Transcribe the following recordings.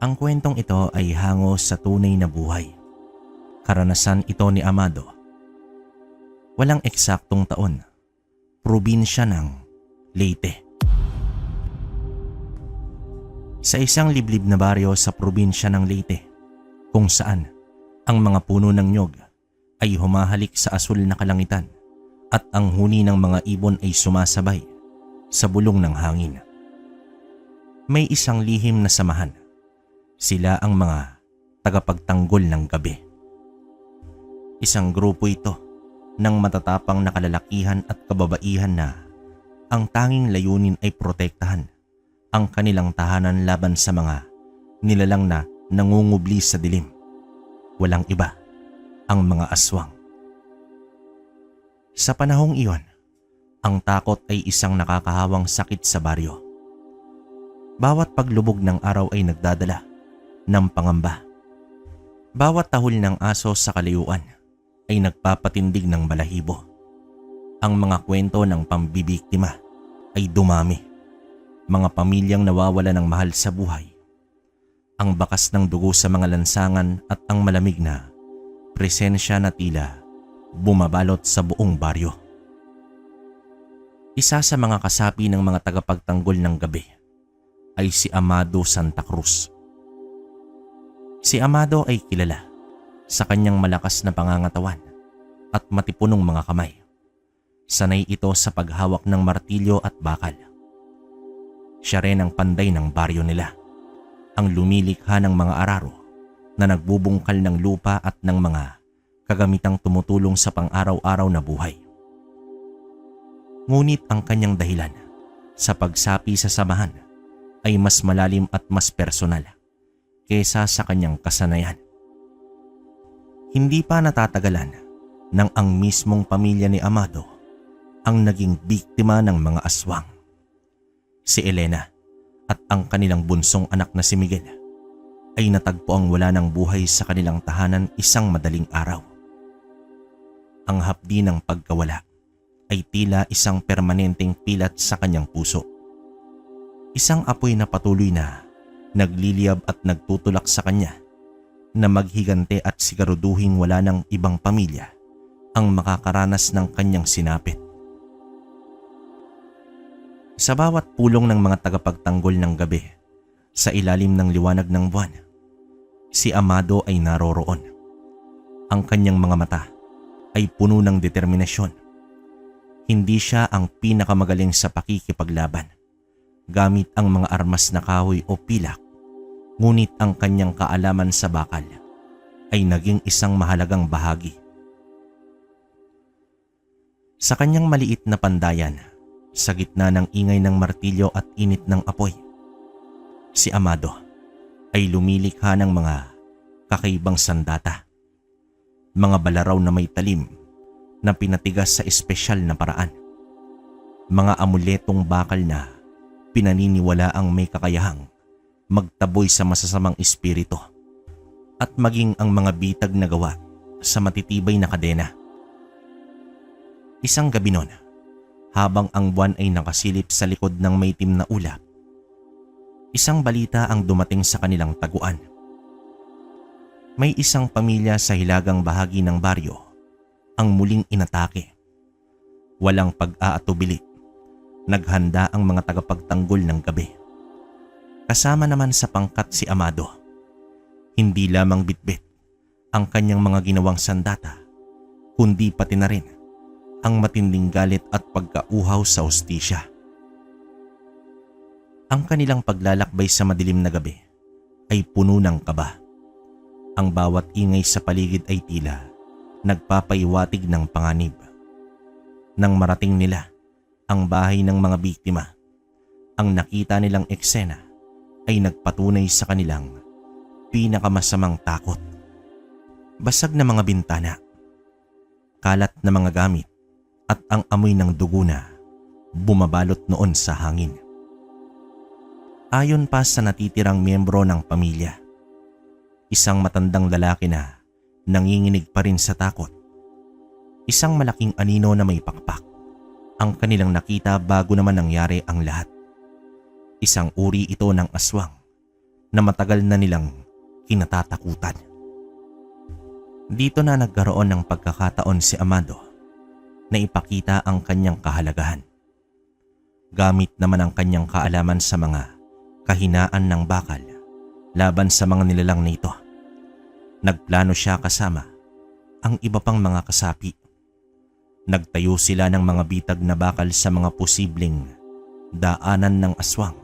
Ang kwentong ito ay hango sa tunay na buhay. Karanasan ito ni Amado. Walang eksaktong taon. Probinsya ng Leyte. Sa isang liblib na baryo sa probinsya ng Leyte, kung saan ang mga puno ng nyog ay humahalik sa asul na kalangitan at ang huni ng mga ibon ay sumasabay sa bulong ng hangin. May isang lihim na samahan. Sila ang mga tagapagtanggol ng gabi. Isang grupo ito ng matatapang na kalalakihan at kababaihan na ang tanging layunin ay protektahan ang kanilang tahanan laban sa mga nilalang na nangungubli sa dilim. Walang iba, ang mga aswang. Sa panahong iyon, ang takot ay isang nakakahawang sakit sa baryo. Bawat paglubog ng araw ay nagdadala ng pangamba. Bawat tahol ng aso sa kalayuan ay nagpapatindig ng balahibo. Ang mga kwento ng pambibiktima ay dumami. Mga pamilyang nawawala ng mahal sa buhay. Ang bakas ng dugo sa mga lansangan at ang malamig na presensya na tila bumabalot sa buong baryo. Isa sa mga kasapi ng mga tagapagtanggol ng gabi ay si Amado Santa Cruz. Si Amado ay kilala sa kanyang malakas na pangangatawan at matipunong mga kamay. Sanay ito sa paghawak ng martilyo at bakal. Siya rin ang panday ng baryo nila, ang lumilikha ng mga araro na nagbubungkal ng lupa at ng mga kagamitang tumutulong sa pang-araw-araw na buhay. Ngunit ang kanyang dahilan sa pagsapi sa samahan ay mas malalim at mas personal kaysa sa kanyang kasanayan. Hindi pa natatagalan nang ang mismong pamilya ni Amado ang naging biktima ng mga aswang. Si Elena at ang kanilang bunsong anak na si Miguel ay natagpo ang wala ng buhay sa kanilang tahanan isang madaling araw. Ang hapdi ng pagkawala ay tila isang permanenteng pilat sa kanyang puso. Isang apoy na patuloy na nagliliyab at nagtutulak sa kanya na maghigante at siguraduhing wala ng ibang pamilya ang makakaranas ng kanyang sinapit. Sa bawat pulong ng mga tagapagtanggol ng gabi, sa ilalim ng liwanag ng buwan, si Amado ay naroroon. Ang kanyang mga mata ay puno ng determinasyon. Hindi siya ang pinakamagaling sa pakikipaglaban gamit ang mga armas na kahoy o pilak, ngunit ang kanyang kaalaman sa bakal ay naging isang mahalagang bahagi. Sa kanyang maliit na pandayan, sa gitna ng ingay ng martilyo at init ng apoy, si Amado ay lumilikha ng mga kakaibang sandata. Mga balaraw na may talim na pinatigas sa espesyal na paraan. Mga amuletong bakal na pinaniniwala ang may kakayahang magtaboy sa masasamang espiritu. At maging ang mga bitag na gawa sa matitibay na kadena. Isang gabi noon, habang ang buwan ay nakasilip sa likod ng maitim na ulap, isang balita ang dumating sa kanilang taguan. May isang pamilya sa hilagang bahagi ng baryo ang muling inatake. Walang pag-aatubili, naghanda ang mga tagapagtanggol ng gabi. Kasama naman sa pangkat si Amado. Hindi lamang bitbit ang kanyang mga ginawang sandata, kundi pati na rin ang matinding galit at pagkauhaw sa hustisya. Ang kanilang paglalakbay sa madilim na gabi ay puno ng kaba. Ang bawat ingay sa paligid ay tila nagpapaiwatig ng panganib. Nang marating nila ang bahay ng mga biktima, ang nakita nilang eksena ay nagpatunay sa kanilang pinakamasamang takot. Basag na mga bintana, kalat na mga gamit, at ang amoy ng dugo na bumabalot noon sa hangin. Ayon pa sa natitirang miyembro ng pamilya, isang matandang lalaki na nanginginig pa rin sa takot. Isang malaking anino na may pakpak ang kanilang nakita bago naman nangyari ang lahat. Isang uri ito ng aswang na matagal na nilang kinatatakutan. Dito na nagkaroon ng pagkakataon si Amado na ipakita ang kanyang kahalagahan. Gamit naman ang kanyang kaalaman sa mga kahinaan ng bakal laban sa mga nilalang na ito. Nagplano siya kasama ang iba pang mga kasapi. Nagtayo sila ng mga bitag na bakal sa mga posibleng daanan ng aswang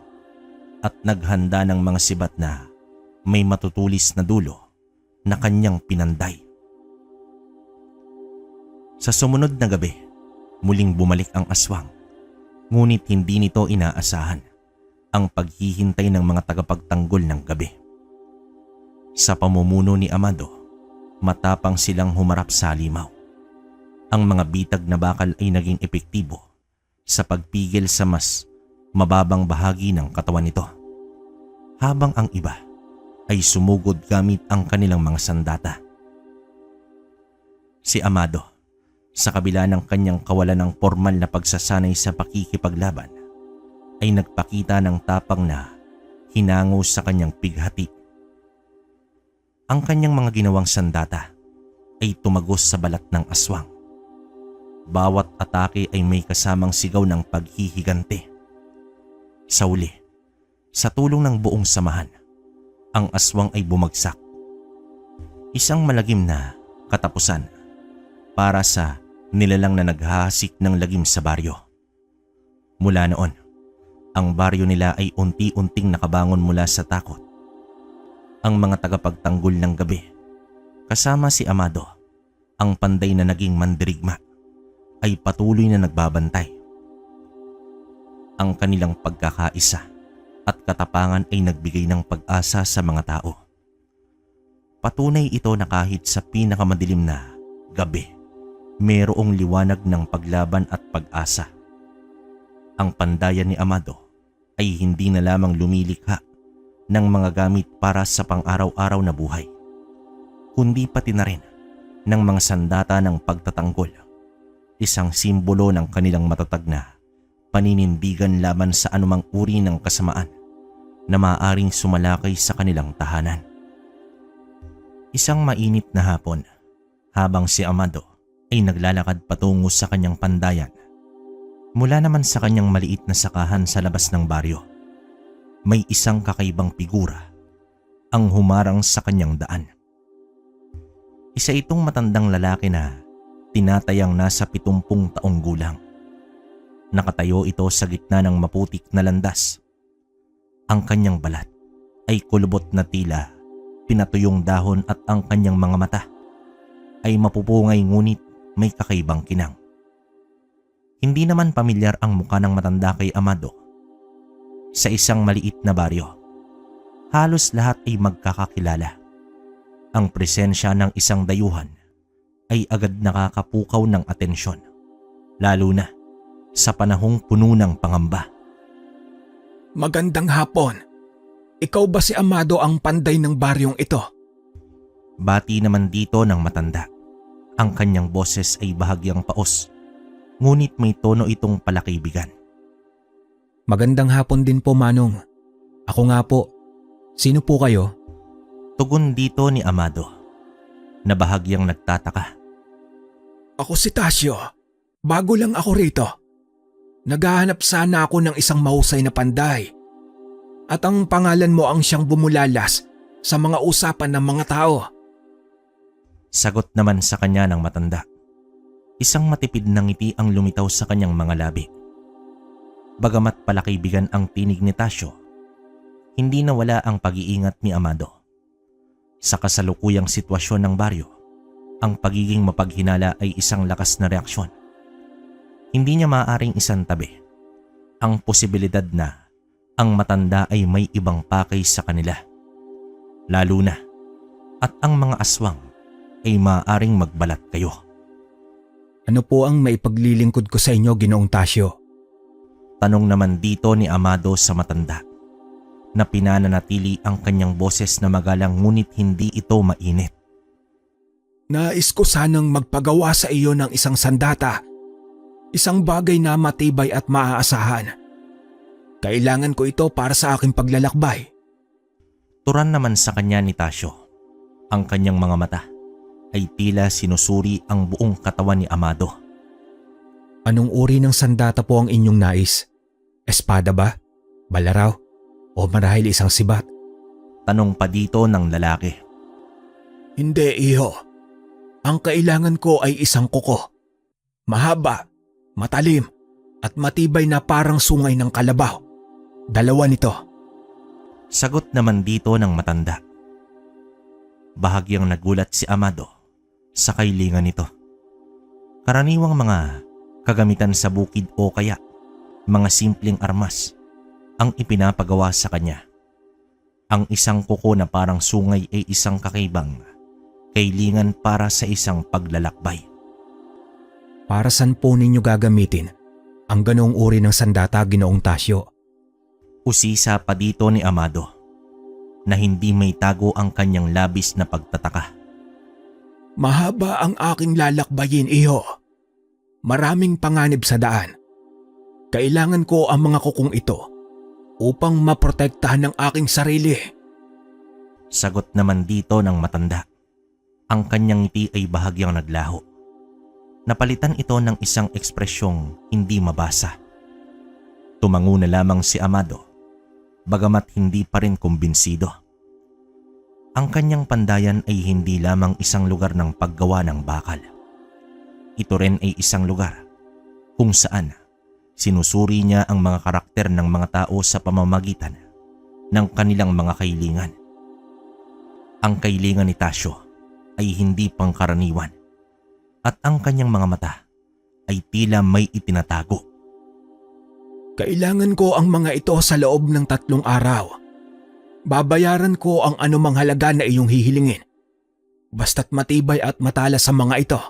at naghanda ng mga sibat na may matutulis na dulo na kanyang pinanday. Sa sumunod na gabi, muling bumalik ang aswang, ngunit hindi nito inaasahan ang paghihintay ng mga tagapagtanggol ng gabi. Sa pamumuno ni Amado, matapang silang humarap sa halimaw. Ang mga bitag na bakal ay naging epektibo sa pagpigil sa mas mababang bahagi ng katawan nito, habang ang iba ay sumugod gamit ang kanilang mga sandata. Si Amado, sa kabila ng kanyang kawalan ng formal na pagsasanay sa pakikipaglaban, ay nagpakita ng tapang na hinango sa kanyang pighati. Ang kanyang mga ginawang sandata ay tumagos sa balat ng aswang. Bawat atake ay may kasamang sigaw ng paghihigante. Sa uli, sa tulong ng buong samahan, ang aswang ay bumagsak. Isang malagim na katapusan para sa nilalang na naghahasik ng lagim sa baryo. Mula noon, ang baryo nila ay unti-unting nakabangon mula sa takot. Ang mga tagapagtanggol ng gabi, kasama si Amado, ang panday na naging mandirigma, ay patuloy na nagbabantay. Ang kanilang pagkakaisa at katapangan ay nagbigay ng pag-asa sa mga tao. Patunay ito na kahit sa pinakamadilim na gabi, mayroong liwanag ng paglaban at pag-asa. Ang pandayan ni Amado ay hindi na lamang lumilikha ng mga gamit para sa pang-araw-araw na buhay, kundi pati na rin ng mga sandata ng pagtatanggol, isang simbolo ng kanilang matatag na paninindigan laban sa anumang uri ng kasamaan na maaaring sumalakay sa kanilang tahanan. Isang mainit na hapon, habang si Amado ay naglalakad patungo sa kanyang pandayan, mula naman sa kanyang maliit na sakahan sa labas ng baryo, may isang kakaibang figura ang humarang sa kanyang daan. Isa itong matandang lalaki na tinatayang nasa 70 taong gulang. Nakatayo ito sa gitna ng maputik na landas. Ang kanyang balat ay kulubot na tila pinatuyong dahon at ang kanyang mga mata ay mapupungay ngunit may kakaibang kinang. Hindi naman pamilyar ang mukha ng matanda kay Amado. Sa isang maliit na baryo, halos lahat ay magkakakilala. Ang presensya ng isang dayuhan ay agad nakakapukaw ng atensyon, lalo na sa panahong puno ng pangamba. Magandang hapon. Ikaw ba si Amado ang panday ng baryong ito? Bati naman dito ng matanda. Ang kanyang boses ay bahagyang paos, ngunit may tono itong palakaibigan. Magandang hapon din po, Manong. Ako nga po. Sino po kayo? Tugon dito ni Amado, na bahagyang nagtataka. Ako si Tasio. Bago lang ako rito. Naghahanap sana ako ng isang mahusay na panday. At ang pangalan mo ang siyang bumulalas sa mga usapan ng mga tao. Sagot naman sa kanya ng matanda. Isang matipid na ngiti ang lumitaw sa kanyang mga labi. Bagamat palakaibigan ang tinig ni Tasio, hindi nawala ang pag-iingat ni Amado. Sa kasalukuyang sitwasyon ng baryo, ang pagiging mapaghinala ay isang lakas na reaksyon. Hindi niya maaaring isantabi ang posibilidad na ang matanda ay may ibang pakay sa kanila, lalo na at ang mga aswang ay maaaring magbalat kayo. Ano po ang maipaglilingkod ko sa inyo, Ginoong Tasio? Tanong naman dito ni Amado sa matanda, na pinananatili ang kanyang boses na magalang ngunit hindi ito mainit. Nais ko sanang magpagawa sa iyo ng isang sandata. Isang bagay na matibay at maaasahan. Kailangan ko ito para sa aking paglalakbay. Turan naman sa kanya ni Tasyo. Ang kanyang mga mata ay tila sinusuri ang buong katawan ni Amado. Anong uri ng sandata po ang inyong nais? Espada ba? Balaraw? O marahil isang sibat? Tanong pa dito ng lalaki. Hindi, iho. Ang kailangan ko ay isang kuko. Mahaba, matalim, at matibay na parang sungay ng kalabaw. 2 nito. Sagot naman dito ng matanda. Bahagyang nagulat si Amado sa kailingan nito. Karaniwang mga kagamitan sa bukid o kaya mga simpleng armas ang ipinapagawa sa kanya. Ang isang kuko na parang sungay ay isang kakaibang kailingan para sa isang paglalakbay. Para saan po ninyo gagamitin ang ganoong uri ng sandata, Ginoong Tasyo? Usisa pa dito ni Amado na hindi may tago ang kanyang labis na pagtataka. Mahaba ang aking lalakbayin, iho. Maraming panganib sa daan. Kailangan ko ang mga kukong ito upang maprotektahan ang aking sarili. Sagot naman dito ng matanda. Ang kanyang ngiti ay bahagyang naglaho. Napalitan ito ng isang ekspresyong hindi mabasa. Tumango na lamang si Amado, bagamat hindi pa rin kumbinsido. Ang kanyang pandayan ay hindi lamang isang lugar ng paggawa ng bakal. Ito rin ay isang lugar kung saan sinusuri niya ang mga karakter ng mga tao sa pamamagitan ng kanilang mga kailingan. Ang kailingan ni Tasyo ay hindi pangkaraniwan at ang kanyang mga mata ay tila may itinatago. Kailangan ko ang mga ito sa loob ng 3 araw. Babayaran ko ang anumang halaga na iyong hihilingin. Basta't matibay at matalas sa mga ito.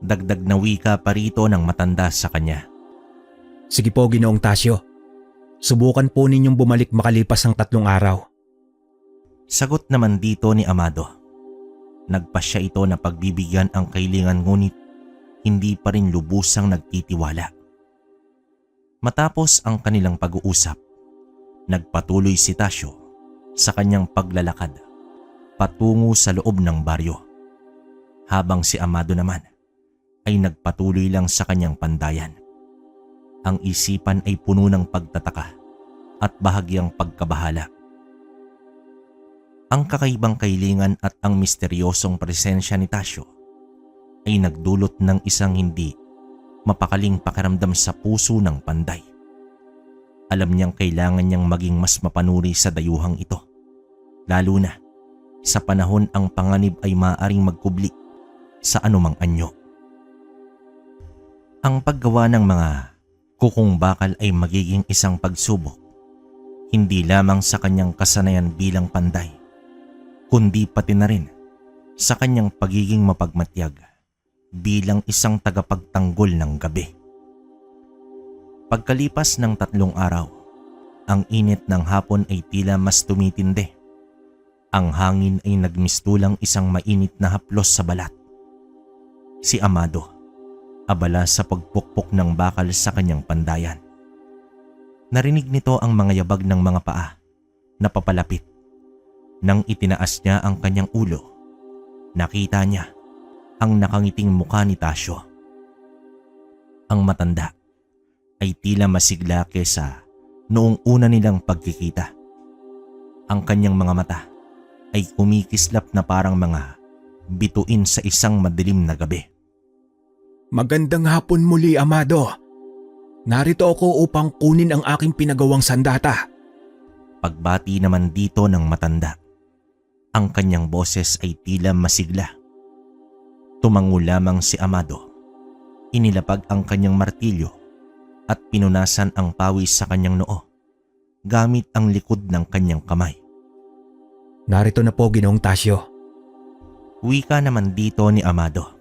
Dagdag na wika pa rito ng matanda sa kanya. Sige po, Ginoong Tasyo. Subukan po ninyong bumalik makalipas ang 3 araw. Sagot naman dito ni Amado. Nagpasya ito na pagbibigyan ang kailingan ngunit hindi pa rin lubusang nagtitiwala. Matapos ang kanilang pag-uusap, nagpatuloy si Tasyo sa kanyang paglalakad patungo sa loob ng baryo. Habang si Amado naman ay nagpatuloy lang sa kanyang pandayan. Ang isipan ay puno ng pagtataka at bahagyang pagkabahala. Ang kakaibang kailingan at ang misteryosong presensya ni Tasyo ay nagdulot ng isang hindi mapakaling pakiramdam sa puso ng panday. Alam niyang kailangan niyang maging mas mapanuri sa dayuhang ito, lalo na sa panahon ang panganib ay maaaring magkubli sa anumang anyo. Ang paggawa ng mga kukong bakal ay magiging isang pagsubok, hindi lamang sa kanyang kasanayan bilang panday, kundi pati na rin sa kanyang pagiging mapagmatyag bilang isang tagapagtanggol ng gabi. Pagkalipas ng 3 araw, ang init ng hapon ay tila mas tumitindi. Ang hangin ay nagmistulang isang mainit na haplos sa balat. Si Amado, abala sa pagpukpok ng bakal sa kanyang pandayan. Narinig nito ang mga yabag ng mga paa na papalapit. Nang itinaas niya ang kanyang ulo, nakita niya ang nakangiting mukha ni Tasyo. Ang matanda ay tila masigla kesa noong una nilang pagkikita. Ang kanyang mga mata ay kumikislap na parang mga bituin sa isang madilim na gabi. Magandang hapon muli, Amado. Narito ako upang kunin ang aking pinagawang sandata. Pagbati naman dito ng matanda. Ang kanyang boses ay tila masigla. Tumango lamang si Amado. Inilapag ang kanyang martilyo at pinunasan ang pawis sa kanyang noo gamit ang likod ng kanyang kamay. Narito na po, Ginoong Tasyo. Wika naman dito ni Amado.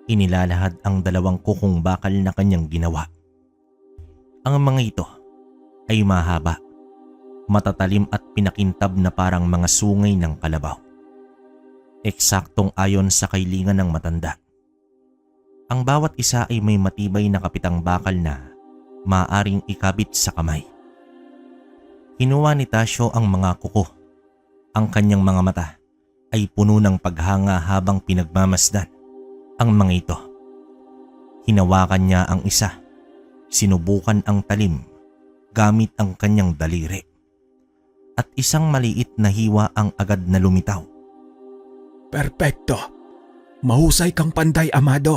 Inilalahad ang 2 kukong bakal na kanyang ginawa. Ang mga ito ay mahaba, matatalim at pinakintab na parang mga sungay ng kalabaw. Eksaktong ayon sa kailingan ng matanda. Ang bawat isa ay may matibay na kapitang bakal na maaaring ikabit sa kamay. Kinuha ni Tasyo ang mga kuko Ang kanyang mga mata ay puno ng paghanga habang pinagmamasdan ang mga ito. Hinawakan niya ang isa, sinubukan ang talim gamit ang kanyang daliri. At isang maliit na hiwa ang agad na lumitaw. Perpekto. Mahusay kang panday, Amado.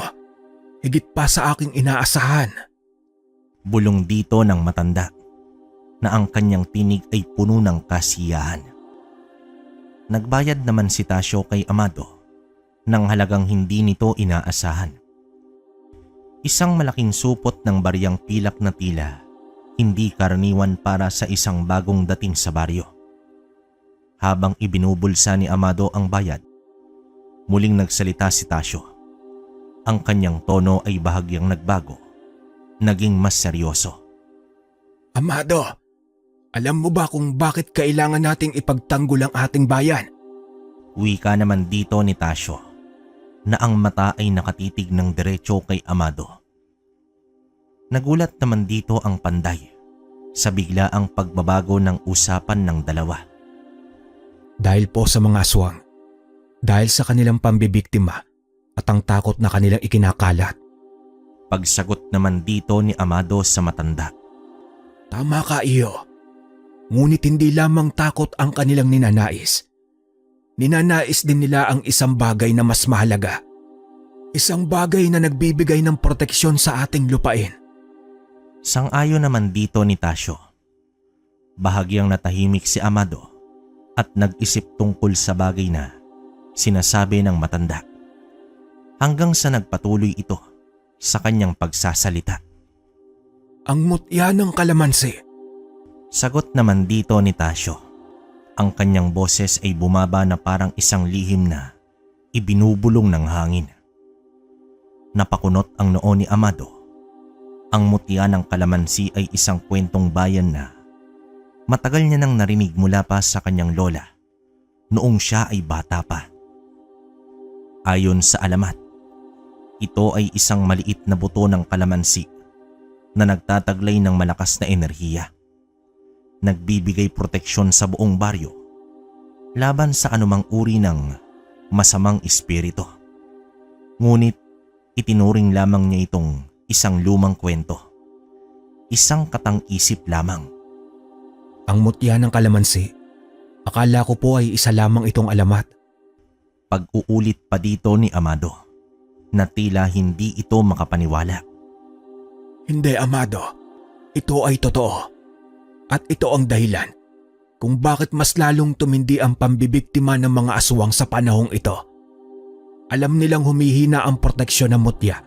Higit pa sa aking inaasahan. Bulong dito ng matanda na ang kanyang tinig ay puno ng kasiyahan. Nagbayad naman si Tasyo kay Amado ng halagang hindi nito inaasahan. Isang malaking supot ng bariyang pilak na tila hindi karaniwan para sa isang bagong dating sa baryo. Habang ibinubulsa ni Amado ang bayad, muling nagsalita si Tasyo. Ang kanyang tono ay bahagyang nagbago, naging mas seryoso. Amado, alam mo ba kung bakit kailangan nating ipagtanggol ang ating bayan? Wika naman dito ni Tasyo na ang mata ay nakatitig ng diretso kay Amado. Nagulat naman dito ang panday sa biglaang pagbabago ng usapan ng dalawa. Dahil po sa mga aswang. Dahil sa kanilang pambibiktima at ang takot na kanilang ikinakalat. Pagsagot naman dito ni Amado sa matanda. Tama ka, iyo. Ngunit hindi lamang takot ang kanilang ninanais. Ninanais din nila ang isang bagay na mas mahalaga. Isang bagay na nagbibigay ng proteksyon sa ating lupain. Sang-ayon naman dito ni Tasyo. Bahagyang natahimik si Amado at nag-isip tungkol sa bagay na sinasabi ng matanda. Hanggang sa nagpatuloy ito sa kanyang pagsasalita. Ang mutya ng kalamansi. Sagot naman dito ni Tasyo. Ang kanyang boses ay bumaba na parang isang lihim na ibinubulong ng hangin. Napakunot ang noo ni Amado. Ang mutya ng kalamansi ay isang kwentong bayan na matagal niya nang narinig mula pa sa kanyang lola noong siya ay bata pa. Ayon sa alamat, ito ay isang maliit na buto ng kalamansi na nagtataglay ng malakas na enerhiya. Nagbibigay proteksyon sa buong baryo laban sa anumang uri ng masamang espiritu. Ngunit itinuring lamang niya itong isang lumang kwento, isang katang-isip lamang. Ang mutya ng kalamansi, akala ko po ay isa lamang itong alamat. Pag-uulit pa dito ni Amado na tila hindi ito makapaniwala. Hindi, Amado. Ito ay totoo. At ito ang dahilan kung bakit mas lalong tumindi ang pambibiktima ng mga aswang sa panahong ito. Alam nilang humihina ang proteksyon ng mutya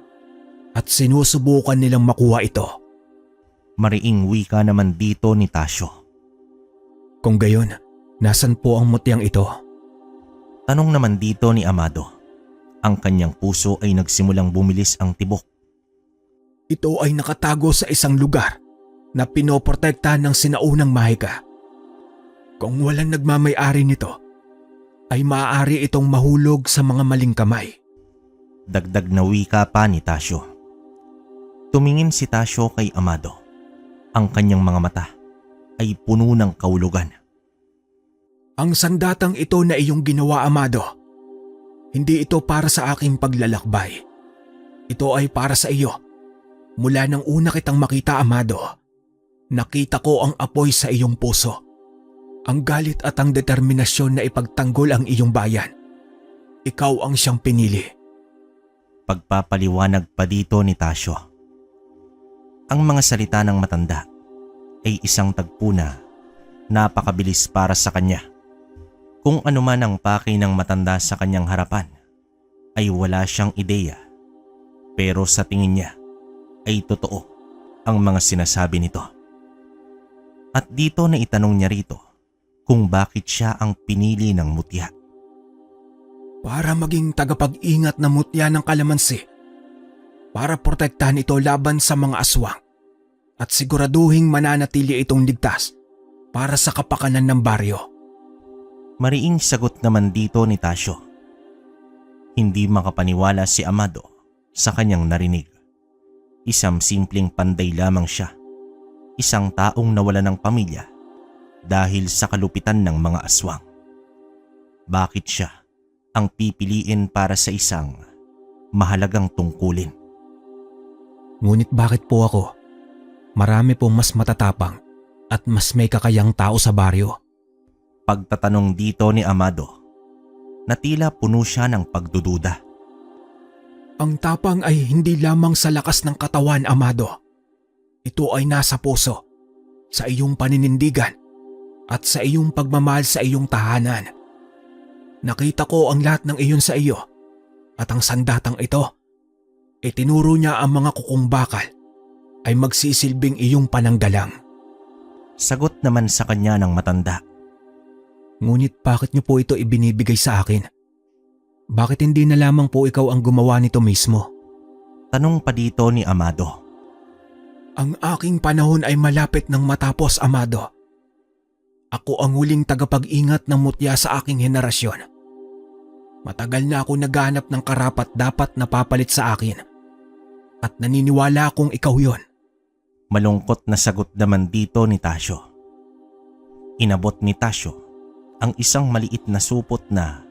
at sinusubukan nilang makuha ito. Mariing wika naman dito ni Tasyo. Kung gayon, nasan po ang mutyang ito? Tanong naman dito ni Amado. Ang kanyang puso ay nagsimulang bumilis ang tibok. Ito ay nakatago sa isang lugar na pinoprotektahan ng sinaunang mahika. Kung walang nagmamay-ari nito, ay maaari itong mahulog sa mga maling kamay. Dagdag na wika pa ni Tasyo. Tumingin si Tasyo kay Amado. Ang kanyang mga mata ay puno ng kahulugan. Ang sandatang ito na iyong ginawa, Amado, hindi ito para sa aking paglalakbay. Ito ay para sa iyo. Mula nang una kitang makita, Amado, nakita ko ang apoy sa iyong puso. Ang galit at ang determinasyon na ipagtanggol ang iyong bayan. Ikaw ang siyang pinili. Pagpapaliwanag pa dito ni Tasyo. Ang mga salita ng matanda ay isang tagpo na napakabilis para sa kanya. Kung ano man ang pake ng matanda sa kanyang harapan, ay wala siyang ideya. Pero sa tingin niya ay totoo ang mga sinasabi nito. At dito na itanong niya rito kung bakit siya ang pinili ng mutya. Para maging tagapag-ingat na mutya ng kalamansi. Para protektahan ito laban sa mga aswang. At siguraduhing mananatili itong ligtas para sa kapakanan ng baryo. Mariing sagot naman dito ni Tasyo. Hindi makapaniwala si Amado sa kanyang narinig. Isang simpleng panday lamang siya. Isang taong nawala ng pamilya dahil sa kalupitan ng mga aswang. Bakit siya ang pipiliin para sa isang mahalagang tungkulin? Ngunit bakit po ako? Marami pong mas matatapang at mas may kakayang tao sa baryo. Pagtatanong dito ni Amado na tila puno siya ng pagdududa. Ang tapang ay hindi lamang sa lakas ng katawan, Amado. Ito ay nasa puso, sa iyong paninindigan at sa iyong pagmamahal sa iyong tahanan. Nakita ko ang lahat ng iyon sa iyo at ang sandatang ito, itinuro niya ang mga kukong bakal ay magsisilbing iyong pananggalang. Sagot naman sa kanya ng matanda. Ngunit bakit niyo po ito ibinibigay sa akin? Bakit hindi na lamang po ikaw ang gumawa nito mismo? Tanong pa dito ni Amado. Ang aking panahon ay malapit ng matapos, Amado. Ako ang huling tagapag-ingat ng mutya sa aking henerasyon. Matagal na ako naghahanap ng karapat-dapat na papalit sa akin. At naniniwala akong ikaw yon. Malungkot na sagot naman dito ni Tasyo. Inabot ni Tasyo ang isang maliit na supot na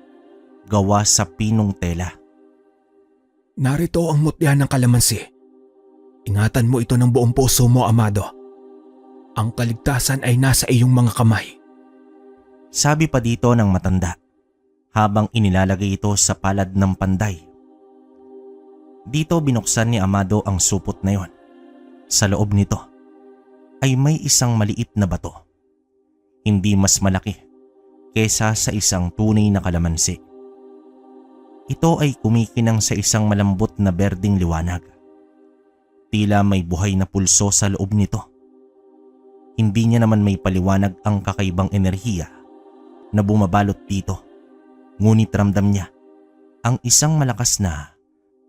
gawa sa pinong tela. Narito ang mutya ng kalamansi. Ingatan mo ito ng buong puso mo, Amado. Ang kaligtasan ay nasa iyong mga kamay. Sabi pa dito ng matanda habang inilalagay ito sa palad ng panday. Dito binuksan ni Amado ang supot na yon. Sa loob nito ay may isang maliit na bato. Hindi mas malaki kesa sa isang tunay na kalamansi. Ito ay kumikinang sa isang malambot na berdeng liwanag. Tila may buhay na pulso sa loob nito. Hindi niya naman may paliwanag ang kakaibang enerhiya na bumabalot dito. Ngunit ramdam niya ang isang malakas na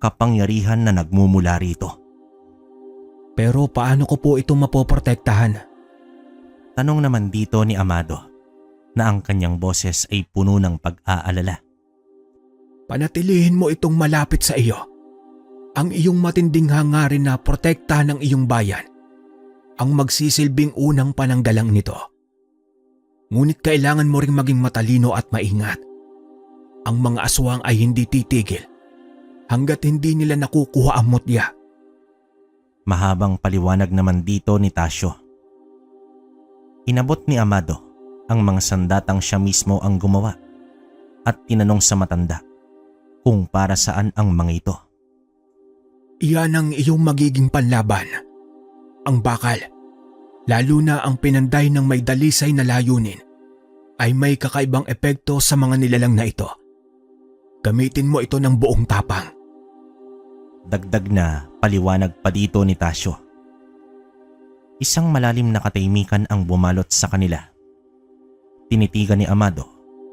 kapangyarihan na nagmumula rito. Pero paano ko po ito mapoprotektahan? Tanong naman dito ni Amado na ang kanyang boses ay puno ng pag-aalala. Panatilihin mo itong malapit sa iyo. Ang iyong matinding hangarin na protektahan ng iyong bayan ang magsisilbing unang pananggalang nito. Ngunit kailangan mo ring maging matalino at maingat. Ang mga aswang ay hindi titigil hanggat hindi nila nakukuha ang mutya. Mahabang paliwanag naman dito ni Tasyo. Inabot ni Amado ang mga sandatang siya mismo ang gumawa at tinanong sa matanda kung para saan ang mga ito. Iyan ang iyong magiging panlaban. Ang bakal, lalo na ang pinanday ng may dalisay na layunin, ay may kakaibang epekto sa mga nilalang na ito. Gamitin mo ito ng buong tapang. Dagdag na paliwanag pa dito ni Tasyo. Isang malalim na katahimikan ang bumalot sa kanila. Tinitigan ni Amado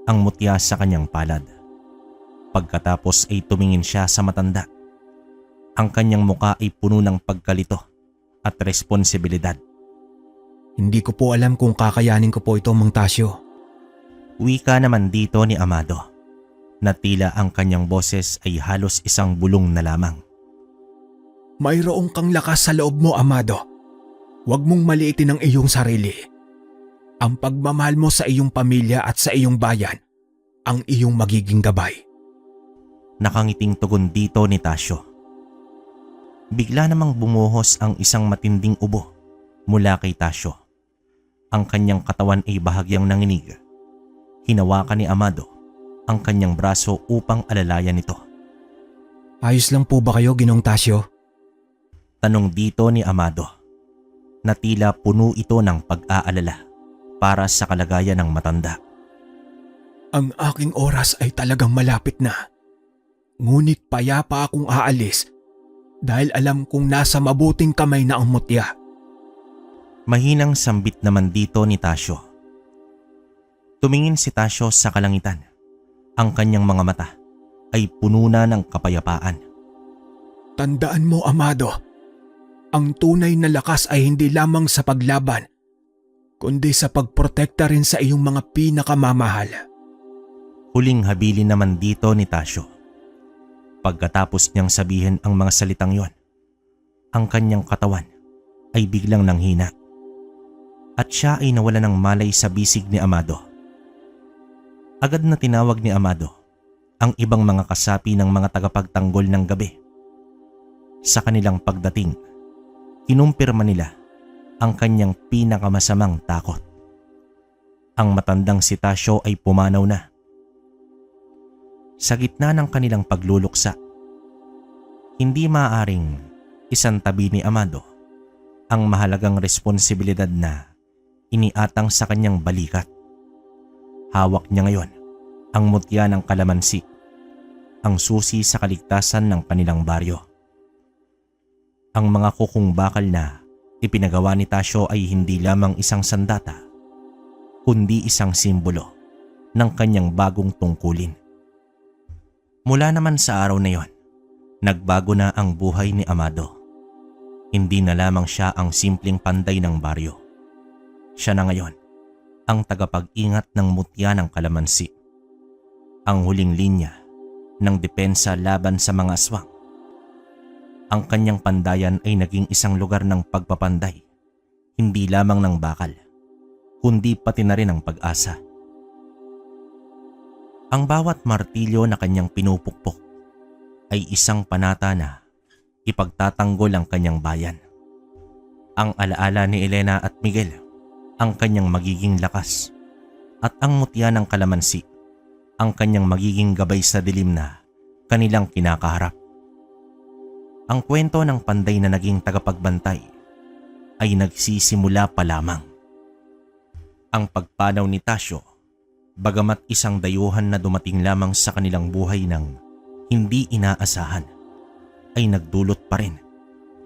ang mutya sa kanyang palad. Pagkatapos ay tumingin siya sa matanda. Ang kanyang muka ay puno ng pagkalito at responsibilidad. Hindi ko po alam kung kakayanin ko po ito, Mang Tasyo. Wika naman dito ni Amado na tila ang kanyang boses ay halos isang bulong na lamang. Mayroong kang lakas sa loob mo, Amado. Huwag mong maliitin ang iyong sarili. Ang pagmamahal mo sa iyong pamilya at sa iyong bayan ang iyong magiging gabay. Nakangiting tugon dito ni Tasyo. Bigla namang bumuhos ang isang matinding ubo mula kay Tasyo. Ang kanyang katawan ay bahagyang nanginig. Hinawakan ni Amado ang kanyang braso upang alalayan ito. Ayos lang po ba kayo, Ginong Tasyo? Tanong dito ni Amado na tila puno ito ng pag-aalala para sa kalagayan ng matanda. Ang aking oras ay talagang malapit na. Ngunit payapa akong aalis dahil alam kong nasa mabuting kamay na ang mutya. Mahinang sambit naman dito ni Tasyo. Tumingin si Tasyo sa kalangitan. Ang kanyang mga mata ay puno na ng kapayapaan. Tandaan mo, Amado, ang tunay na lakas ay hindi lamang sa paglaban, kundi sa pagprotekta rin sa iyong mga pinakamamahal. Huling habilin naman dito ni Tasyo. Pagkatapos niyang sabihin ang mga salitang yon, ang kanyang katawan ay biglang nanghina at siya ay nawala ng malay sa bisig ni Amado. Agad na tinawag ni Amado ang ibang mga kasapi ng mga tagapagtanggol ng gabi. Sa kanilang pagdating, kinumpirma nila ang kanyang pinakamasamang takot. Ang matandang si Tasyo ay pumanaw na. Sa gitna ng kanilang pagluluksa, hindi maaaring isantabi ni Amado ang mahalagang responsibilidad na iniatang sa kanyang balikat. Hawak niya ngayon ang mutya ng kalamansi, ang susi sa kaligtasan ng kanilang baryo. Ang mga kukong bakal na ipinagawa ni Tasyo ay hindi lamang isang sandata, kundi isang simbolo ng kanyang bagong tungkulin. Mula naman sa araw na yon, nagbago na ang buhay ni Amado. Hindi na lamang siya ang simpleng panday ng baryo. Siya na ngayon ang tagapag-ingat ng mutya ng kalamansi. Ang huling linya ng depensa laban sa mga aswang. Ang kanyang pandayan ay naging isang lugar ng pagpapanday, hindi lamang ng bakal, kundi pati na rin ng pag-asa. Ang bawat martilyo na kanyang pinupukpok ay isang panata na ipagtatanggol ang kanyang bayan. Ang alaala ni Elena at Miguel, ang kanyang magiging lakas, at ang mutya ng kalamansi, ang kanyang magiging gabay sa dilim na kanilang kinakaharap. Ang kwento ng panday na naging tagapagbantay ay nagsisimula pa lamang. Ang pagpanaw ni Tasyo, bagamat isang dayuhan na dumating lamang sa kanilang buhay ng hindi inaasahan, ay nagdulot pa rin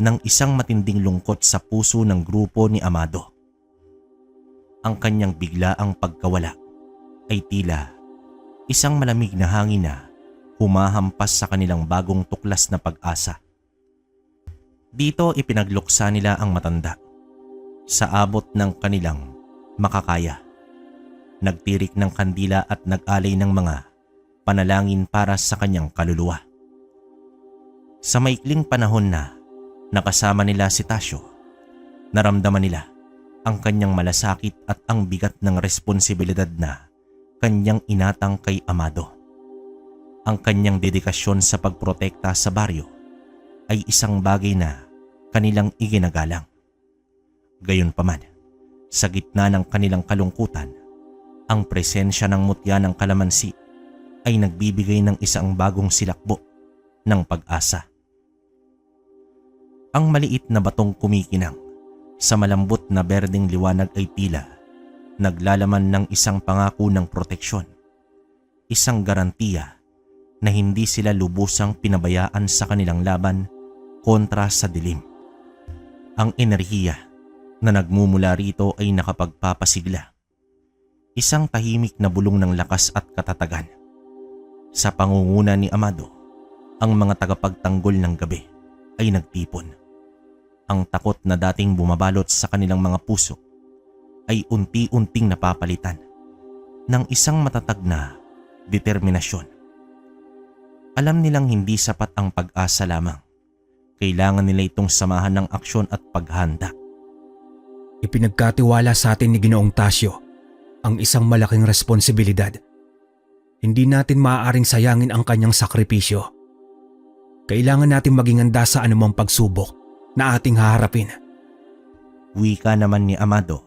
ng isang matinding lungkot sa puso ng grupo ni Amado. Ang kanyang biglaang pagkawala ay tila isang malamig na hangin na humahampas sa kanilang bagong tuklas na pag-asa. Dito ipinagluksa nila ang matanda sa abot ng kanilang makakaya. Nagtirik ng kandila at nag-alay ng mga panalangin para sa kanyang kaluluwa. Sa maikling panahon na nakasama nila si Tasyo, naramdaman nila ang kanyang malasakit at ang bigat ng responsibilidad na kanyang inatang kay Amado. Ang kanyang dedikasyon sa pagprotekta sa baryo ay isang bagay na kanilang iginagalang. Gayunpaman, sa gitna ng kanilang kalungkutan, ang presensya ng mutya ng kalamansi ay nagbibigay ng isang bagong silakbo ng pag-asa. Ang maliit na batong kumikinang sa malambot na berdeng liwanag ay tila naglalaman ng isang pangako ng proteksyon, isang garantiya na hindi sila lubusang pinabayaan sa kanilang laban kontra sa dilim. Ang enerhiya na nagmumula rito ay nakapagpapasigla, isang tahimik na bulong ng lakas at katatagan. Sa pangunguna ni Amado, ang mga tagapagtanggol ng gabi ay nagtipon. Ang takot na dating bumabalot sa kanilang mga puso ay unti-unting napapalitan ng isang matatag na determinasyon. Alam nilang hindi sapat ang pag-asa lamang. Kailangan nila itong samahan ng aksyon at paghanda. Ipinagkatiwala sa atin ni Ginoong Tasyo ang isang malaking responsibilidad. Hindi natin maaaring sayangin ang kanyang sakripisyo. Kailangan natin maging handa sa anumang pagsubok na ating haharapin. Wika naman ni Amado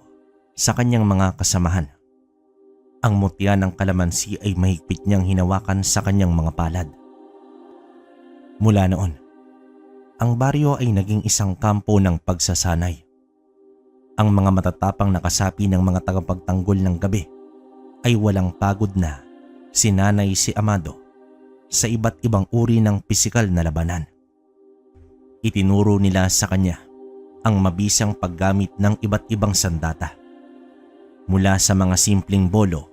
sa kanyang mga kasamahan. Ang mutya ng kalamansi ay mahigpit niyang hinawakan sa kanyang mga palad. Mula noon, ang baryo ay naging isang kampo ng pagsasanay. Ang mga matatapang na kasapi ng mga tagapagtanggol ng gabi ay walang pagod na sinanay si Amado sa iba't ibang uri ng pisikal na labanan. Itinuro nila sa kanya ang mabisang paggamit ng iba't ibang sandata. Mula sa mga simpleng bolo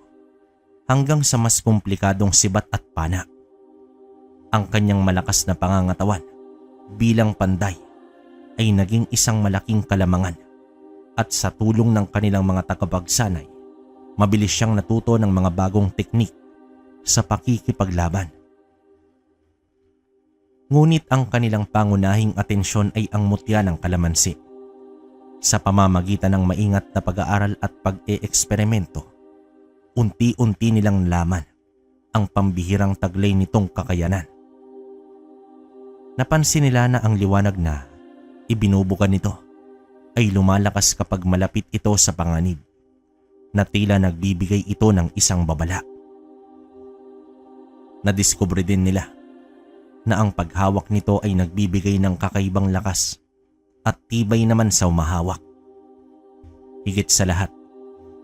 hanggang sa mas komplikadong sibat at pana. Ang kanyang malakas na pangangatawan bilang panday ay naging isang malaking kalamangan, at sa tulong ng kanilang mga tagapagsanay, mabilis siyang natuto ng mga bagong teknik sa pakikipaglaban. Ngunit ang kanilang pangunahing atensyon ay ang mutya ng kalamansi. Sa pamamagitan ng maingat na pag-aaral at pag-e-eksperimento, unti-unti nilang laman ang pambihirang taglay nitong kakayanan. Napansin nila na ang liwanag na ibinubukan nito ay lumalakas kapag malapit ito sa panganib, na tila nagbibigay ito ng isang babala. Nadiskubre din nila na ang paghawak nito ay nagbibigay ng kakaibang lakas at tibay naman sa umahawak. Higit sa lahat,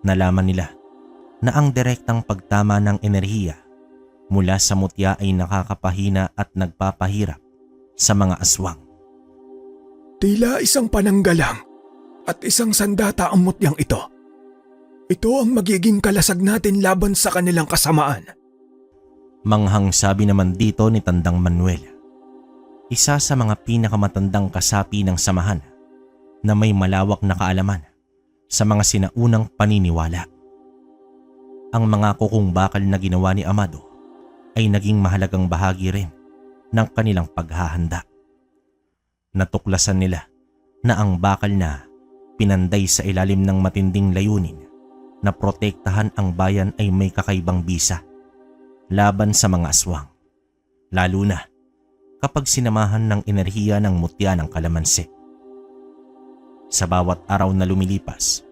nalaman nila na ang direktang pagtama ng enerhiya mula sa mutya ay nakakapahina at nagpapahirap sa mga aswang. Tila isang pananggalang at isang sandata ang mutyang ito. Ito ang magiging kalasag natin laban sa kanilang kasamaan. Manghang sabi naman dito ni Tandang Manuel, isa sa mga pinakamatandang kasapi ng samahan na may malawak na kaalaman sa mga sinaunang paniniwala. Ang mga kukung bakal na ginawa ni Amado ay naging mahalagang bahagi rin ng kanilang paghahanda. Natuklasan nila na ang bakal na pinanday sa ilalim ng matinding layunin na protektahan ang bayan ay may kakaibang bisa laban sa mga aswang, lalo na kapag sinamahan ng enerhiya ng mutya ng kalamansi. Sa bawat araw na lumilipas,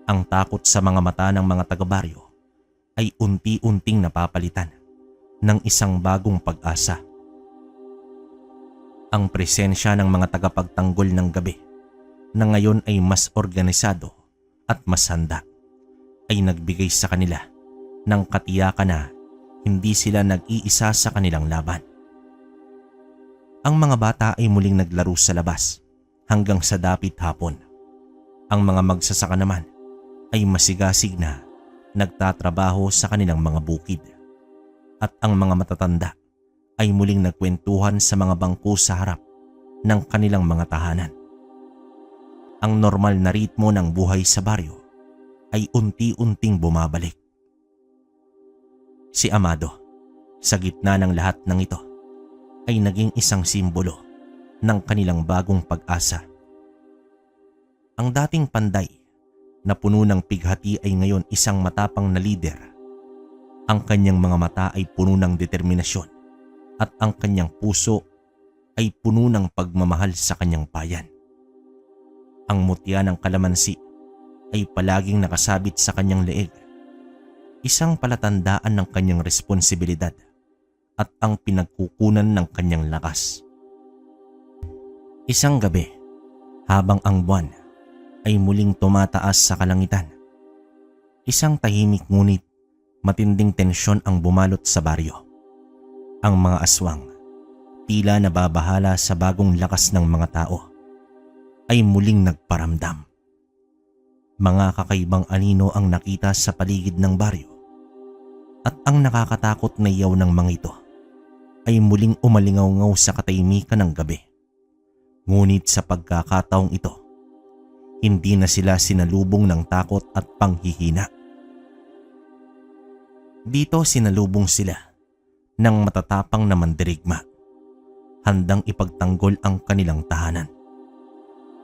ang takot sa mga mata ng mga taga-baryo ay unti-unting napapalitan ng isang bagong pag-asa. Ang presensya ng mga tagapagtanggol ng gabi na ngayon ay mas organisado at mas handa ay nagbigay sa kanila ng katiyakan na hindi sila nag-iisa sa kanilang laban. Ang mga bata ay muling naglaro sa labas hanggang sa dapit hapon. Ang mga magsasaka naman ay masigasig na nagtatrabaho sa kanilang mga bukid. At ang mga matatanda ay muling nagkwentuhan sa mga bangko sa harap ng kanilang mga tahanan. Ang normal na ritmo ng buhay sa baryo ay unti-unting bumabalik. Si Amado, sa gitna ng lahat ng ito, ay naging isang simbolo ng kanilang bagong pag-asa. Ang dating panday na puno ng pighati ay ngayon isang matapang na lider. Ang kanyang mga mata ay puno ng determinasyon at ang kanyang puso ay puno ng pagmamahal sa kanyang bayan. Ang mutya ng kalamansi ay palaging nakasabit sa kanyang leeg, isang palatandaan ng kanyang responsibilidad at ang pinagkukunan ng kanyang lakas. Isang gabi, habang ang buwan ay muling tumataas sa kalangitan, isang tahimik ngunit matinding tensyon ang bumalot sa baryo. Ang mga aswang, tila nababahala sa bagong lakas ng mga tao, ay muling nagparamdam. Mga kakaibang anino ang nakita sa paligid ng baryo at ang nakakatakot na iyaw ng mga ito ay muling umalingaw-ngaw sa katahimikan ng gabi. Ngunit sa pagkakataong ito, hindi na sila sinalubong ng takot at panghihina. Dito sinalubong sila ng matatapang na mandirigma, handang ipagtanggol ang kanilang tahanan.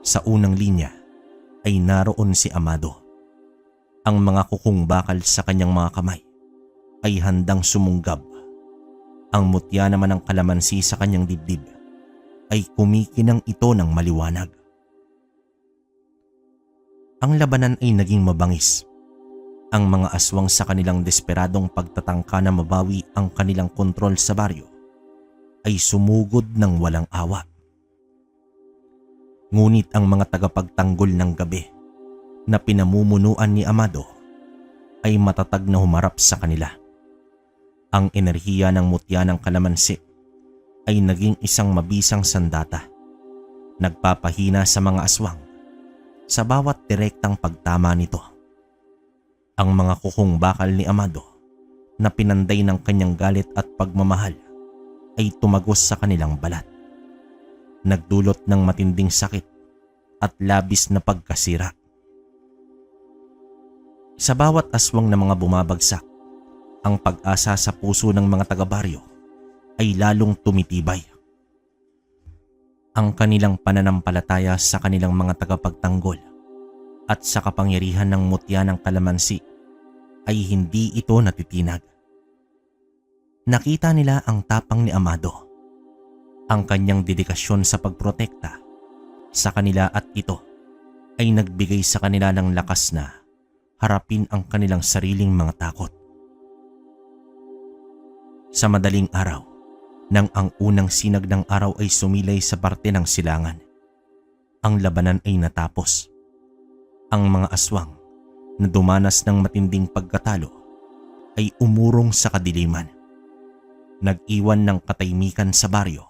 Sa unang linya ay naroon si Amado. Ang mga kukung bakal sa kanyang mga kamay ay handang sumunggab. Ang mutya naman ng kalamansi sa kanyang dibdib ay kumikinang ito ng maliwanag. Ang labanan ay naging mabangis. Ang mga aswang sa kanilang desperadong pagtatangka na mabawi ang kanilang kontrol sa baryo ay sumugod ng walang awa. Ngunit ang mga tagapagtanggol ng gabi na pinamumunuan ni Amado ay matatag na humarap sa kanila. Ang enerhiya ng mutya ng kalamansi ay naging isang mabisang sandata, nagpapahina sa mga aswang sa bawat direktang pagtama nito. Ang mga kukong bakal ni Amado na pinanday ng kanyang galit at pagmamahal ay tumagos sa kanilang balat, nagdulot ng matinding sakit at labis na pagkasira. Sa bawat aswang na mga bumabagsak, ang pag-asa sa puso ng mga taga-baryo ay lalong tumitibay. Ang kanilang pananampalataya sa kanilang mga tagapagtanggol at sa kapangyarihan ng mutya ng kalamansi ay hindi ito natitinag. Nakita nila ang tapang ni Amado, ang kanyang dedikasyon sa pagprotekta sa kanila at ito ay nagbigay sa kanila ng lakas na harapin ang kanilang sariling mga takot. Sa madaling araw, nang ang unang sinag ng araw ay sumilay sa parte ng silangan, ang labanan ay natapos. Ang mga aswang na dumanas ng matinding pagkatalo ay umurong sa kadiliman. Nag-iwan ng katahimikan sa baryo.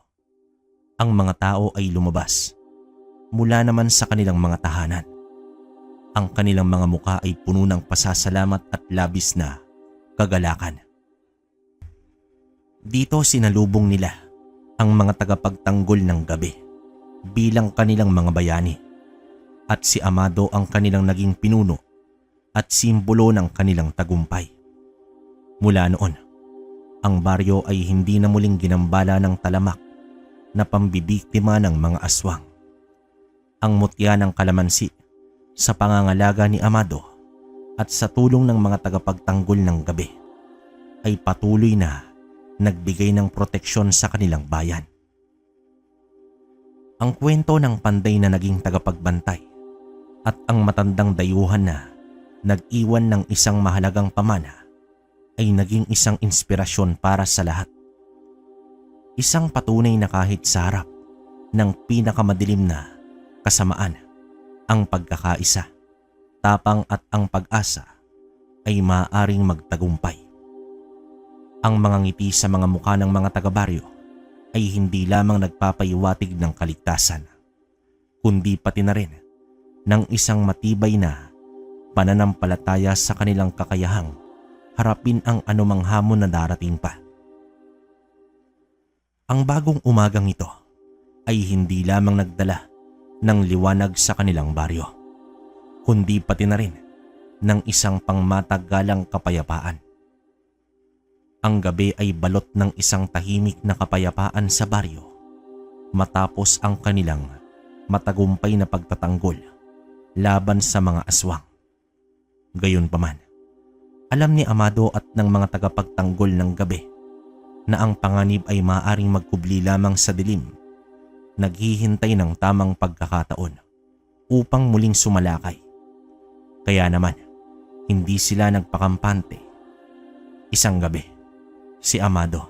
Ang mga tao ay lumabas mula naman sa kanilang mga tahanan. Ang kanilang mga muka ay puno ng pasasalamat at labis na kagalakan. Dito sinalubong nila ang mga tagapagtanggol ng gabi bilang kanilang mga bayani, at si Amado ang kanilang naging pinuno at simbolo ng kanilang tagumpay. Mula noon, ang baryo ay hindi na muling ginambala ng talamak na pambibiktima ng mga aswang. Ang mutya ng kalamansi sa pangangalaga ni Amado at sa tulong ng mga tagapagtanggol ng gabi ay patuloy na nagbigay ng proteksyon sa kanilang bayan. Ang kwento ng panday na naging tagapagbantay at ang matandang dayuhan na nag-iwan ng isang mahalagang pamana ay naging isang inspirasyon para sa lahat. Isang patunay na kahit sa harap ng pinakamadilim na kasamaan, ang pagkakaisa, tapang at ang pag-asa ay maaaring magtagumpay. Ang mga ngiti sa mga mukha ng mga taga-baryo ay hindi lamang nagpapahiwatig ng kaligtasan, kundi pati na rin ng isang matibay na pananampalataya sa kanilang kakayahang harapin ang anumang hamon na darating pa. Ang bagong umagang ito ay hindi lamang nagdala ng liwanag sa kanilang baryo, kundi pati na rin ng isang pangmatagalang kapayapaan. Ang gabi ay balot ng isang tahimik na kapayapaan sa baryo matapos ang kanilang matagumpay na pagtatanggol laban sa mga aswang. Gayunpaman, alam ni Amado at ng mga tagapagtanggol ng gabi na ang panganib ay maaaring magkubli lamang sa dilim, naghihintay ng tamang pagkakataon upang muling sumalakay. Kaya naman, hindi sila nagpakampante. Isang gabi, si Amado,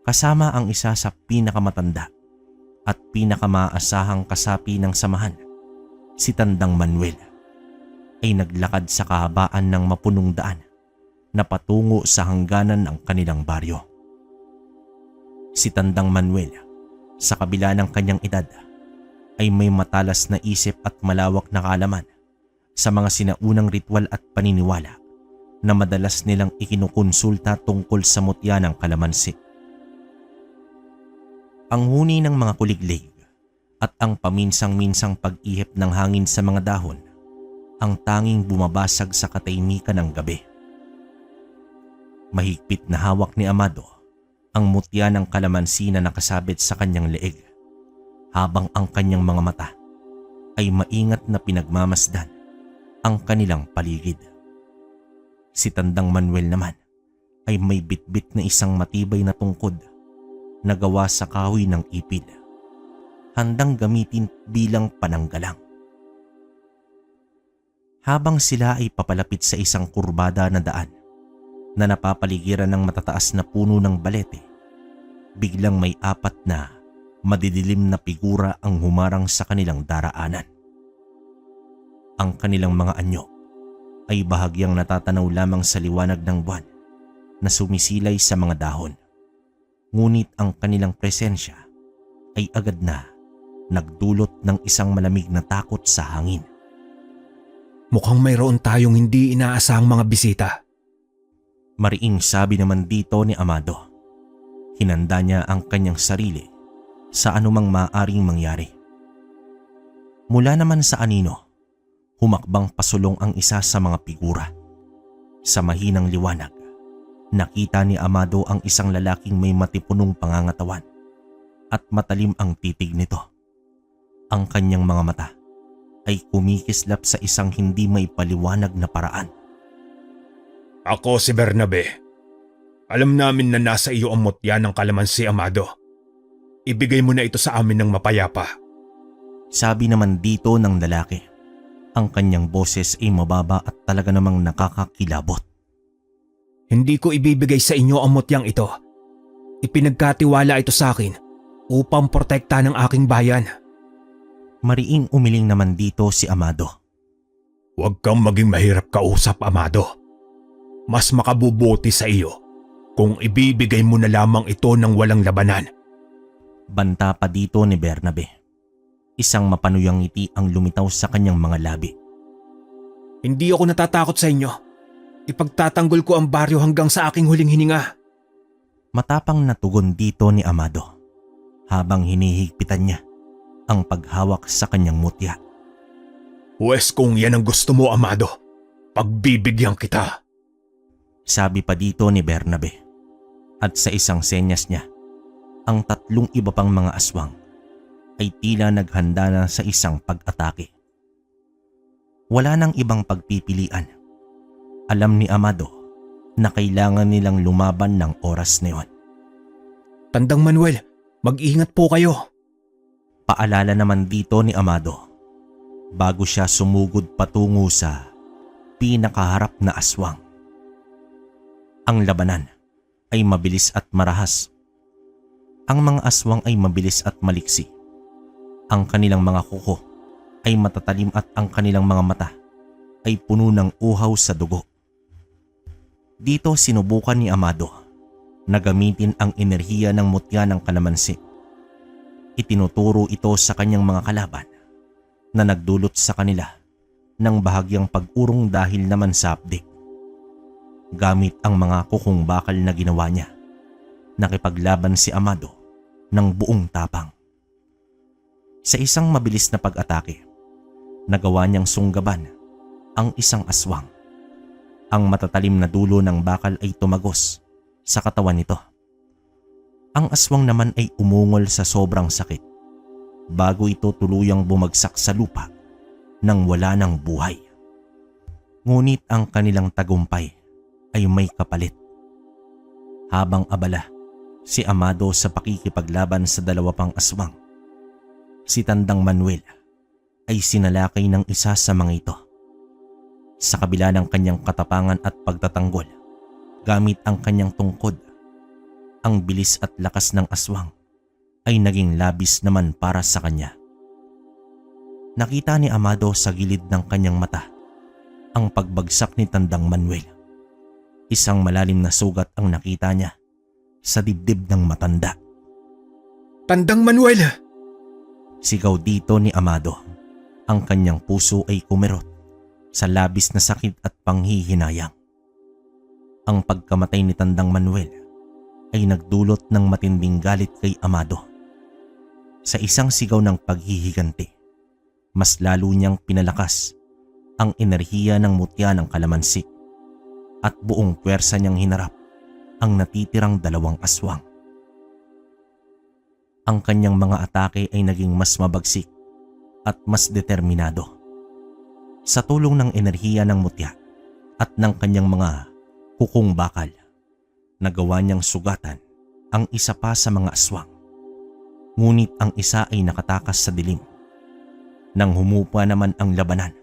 kasama ang isa sa pinakamatanda at pinakamaasahang kasapi ng samahan, si Tandang Manuel, ay naglakad sa kahabaan ng mapunong daan na patungo sa hangganan ng kanilang baryo. Si Tandang Manuel, sa kabila ng kanyang edad, ay may matalas na isip at malawak na kaalaman sa mga sinaunang ritual at paniniwala na madalas nilang ikinukonsulta tungkol sa mutya ng kalamansi. Ang huni ng mga kuliglig at ang paminsang-minsang pag-ihip ng hangin sa mga dahon ang tanging bumabasag sa katahimikan ng gabi. Mahigpit na hawak ni Amado ang mutya ng kalamansi na nakasabit sa kanyang leeg, habang ang kanyang mga mata ay maingat na pinagmamasdan ang kanilang paligid. Si Tandang Manuel naman ay may bitbit na isang matibay na tungkod na gawa sa kahoy ng ipil, handang gamitin bilang pananggalang. Habang sila ay papalapit sa isang kurbada na daan na napapaligiran ng matataas na puno ng balete, biglang may apat na madidilim na figura ang humarang sa kanilang daraanan. Ang kanilang mga anyo ay bahagyang natatanaw lamang sa liwanag ng buwan na sumisilay sa mga dahon. Ngunit ang kanilang presensya ay agad na nagdulot ng isang malamig na takot sa hangin. Mukhang mayroon tayong hindi inaasahang mga bisita. Mariing sabi naman dito ni Amado. Hinanda niya ang kanyang sarili sa anumang maaaring mangyari. Mula naman sa anino, humakbang pasulong ang isa sa mga figura. Sa mahinang liwanag, nakita ni Amado ang isang lalaking may matipunong pangangatawan at matalim ang titig nito. Ang kanyang mga mata ay kumikislap sa isang hindi maipaliwanag na paraan. Ako si Bernabe. Alam namin na nasa iyo ang mutya ng kalamansi, Amado. Ibigay mo na ito sa amin ng mapayapa. Sabi naman dito ng lalaki. Ang kanyang boses ay mababa at talaga namang nakakakilabot. Hindi ko ibibigay sa inyo ang mutyang ito. Ipinagkatiwala ito sa akin upang protekta ng aking bayan. Mariing umiling naman dito si Amado. Huwag kang maging mahirap kausap, Amado. Mas makabubuti sa iyo kung ibibigay mo na lamang ito ng walang labanan. Banta pa dito ni Bernabe. Isang mapanuyang ngiti ang lumitaw sa kanyang mga labi. Hindi ako natatakot sa inyo. Ipagtatanggol ko ang baryo hanggang sa aking huling hininga. Matapang na tugon dito ni Amado habang hinihigpitan niya ang paghawak sa kanyang mutya. Wes, kung yan ang gusto mo, Amado, pagbibigyan kita. Sabi pa dito ni Bernabe. At sa isang senyas niya, ang 3 iba pang mga aswang ay tila naghanda na sa isang pag-atake. Wala nang ibang pagpipilian. Alam ni Amado na kailangan nilang lumaban ng oras na yon. Tandang Manuel, mag-ingat po kayo. Paalala naman dito ni Amado bago siya sumugod patungo sa pinakaharap na aswang. Ang labanan ay mabilis at marahas. Ang mga aswang ay mabilis at maliksi. Ang kanilang mga kuko ay matatalim at ang kanilang mga mata ay puno ng uhaw sa dugo. Dito sinubukan ni Amado na gamitin ang enerhiya ng mutya ng kalamansi. Itinuturo ito sa kanyang mga kalaban na nagdulot sa kanila ng bahagyang pag-urong dahil naman sa hapdik. Gamit ang mga kukong bakal na ginawa niya, nakipaglaban si Amado ng buong tapang. Sa isang mabilis na pag-atake, nagawa niyang sunggaban ang isang aswang. Ang matatalim na dulo ng bakal ay tumagos sa katawan nito. Ang aswang naman ay umungol sa sobrang sakit bago ito tuluyang bumagsak sa lupa nang wala ng buhay. Ngunit ang kanilang tagumpay ay may kapalit. Habang abala si Amado sa pakikipaglaban sa 2 pang aswang, si Tandang Manuel ay sinalakay ng isa sa mga ito. Sa kabila ng kanyang katapangan at pagtatanggol, gamit ang kanyang tungkod, ang bilis at lakas ng aswang ay naging labis naman para sa kanya. Nakita ni Amado sa gilid ng kanyang mata ang pagbagsak ni Tandang Manuel. Isang malalim na sugat ang nakita niya sa dibdib ng matanda. Tandang Manuel! Sigaw dito ni Amado. Ang kanyang puso ay kumirot sa labis na sakit at panghihinayang. Ang pagkamatay ni Tandang Manuel ay nagdulot ng matinding galit kay Amado. Sa isang sigaw ng paghihiganti, mas lalo niyang pinalakas ang enerhiya ng mutya ng kalamansi at buong puwersa niyang hinarap ang natitirang 2 aswang. Ang kanyang mga atake ay naging mas mabagsik at mas determinado. Sa tulong ng enerhiya ng mutya at ng kanyang mga kukong bakal, nagawa niyang sugatan ang isa pa sa mga aswang. Ngunit ang isa ay nakatakas sa dilim. Nang humupa naman ang labanan,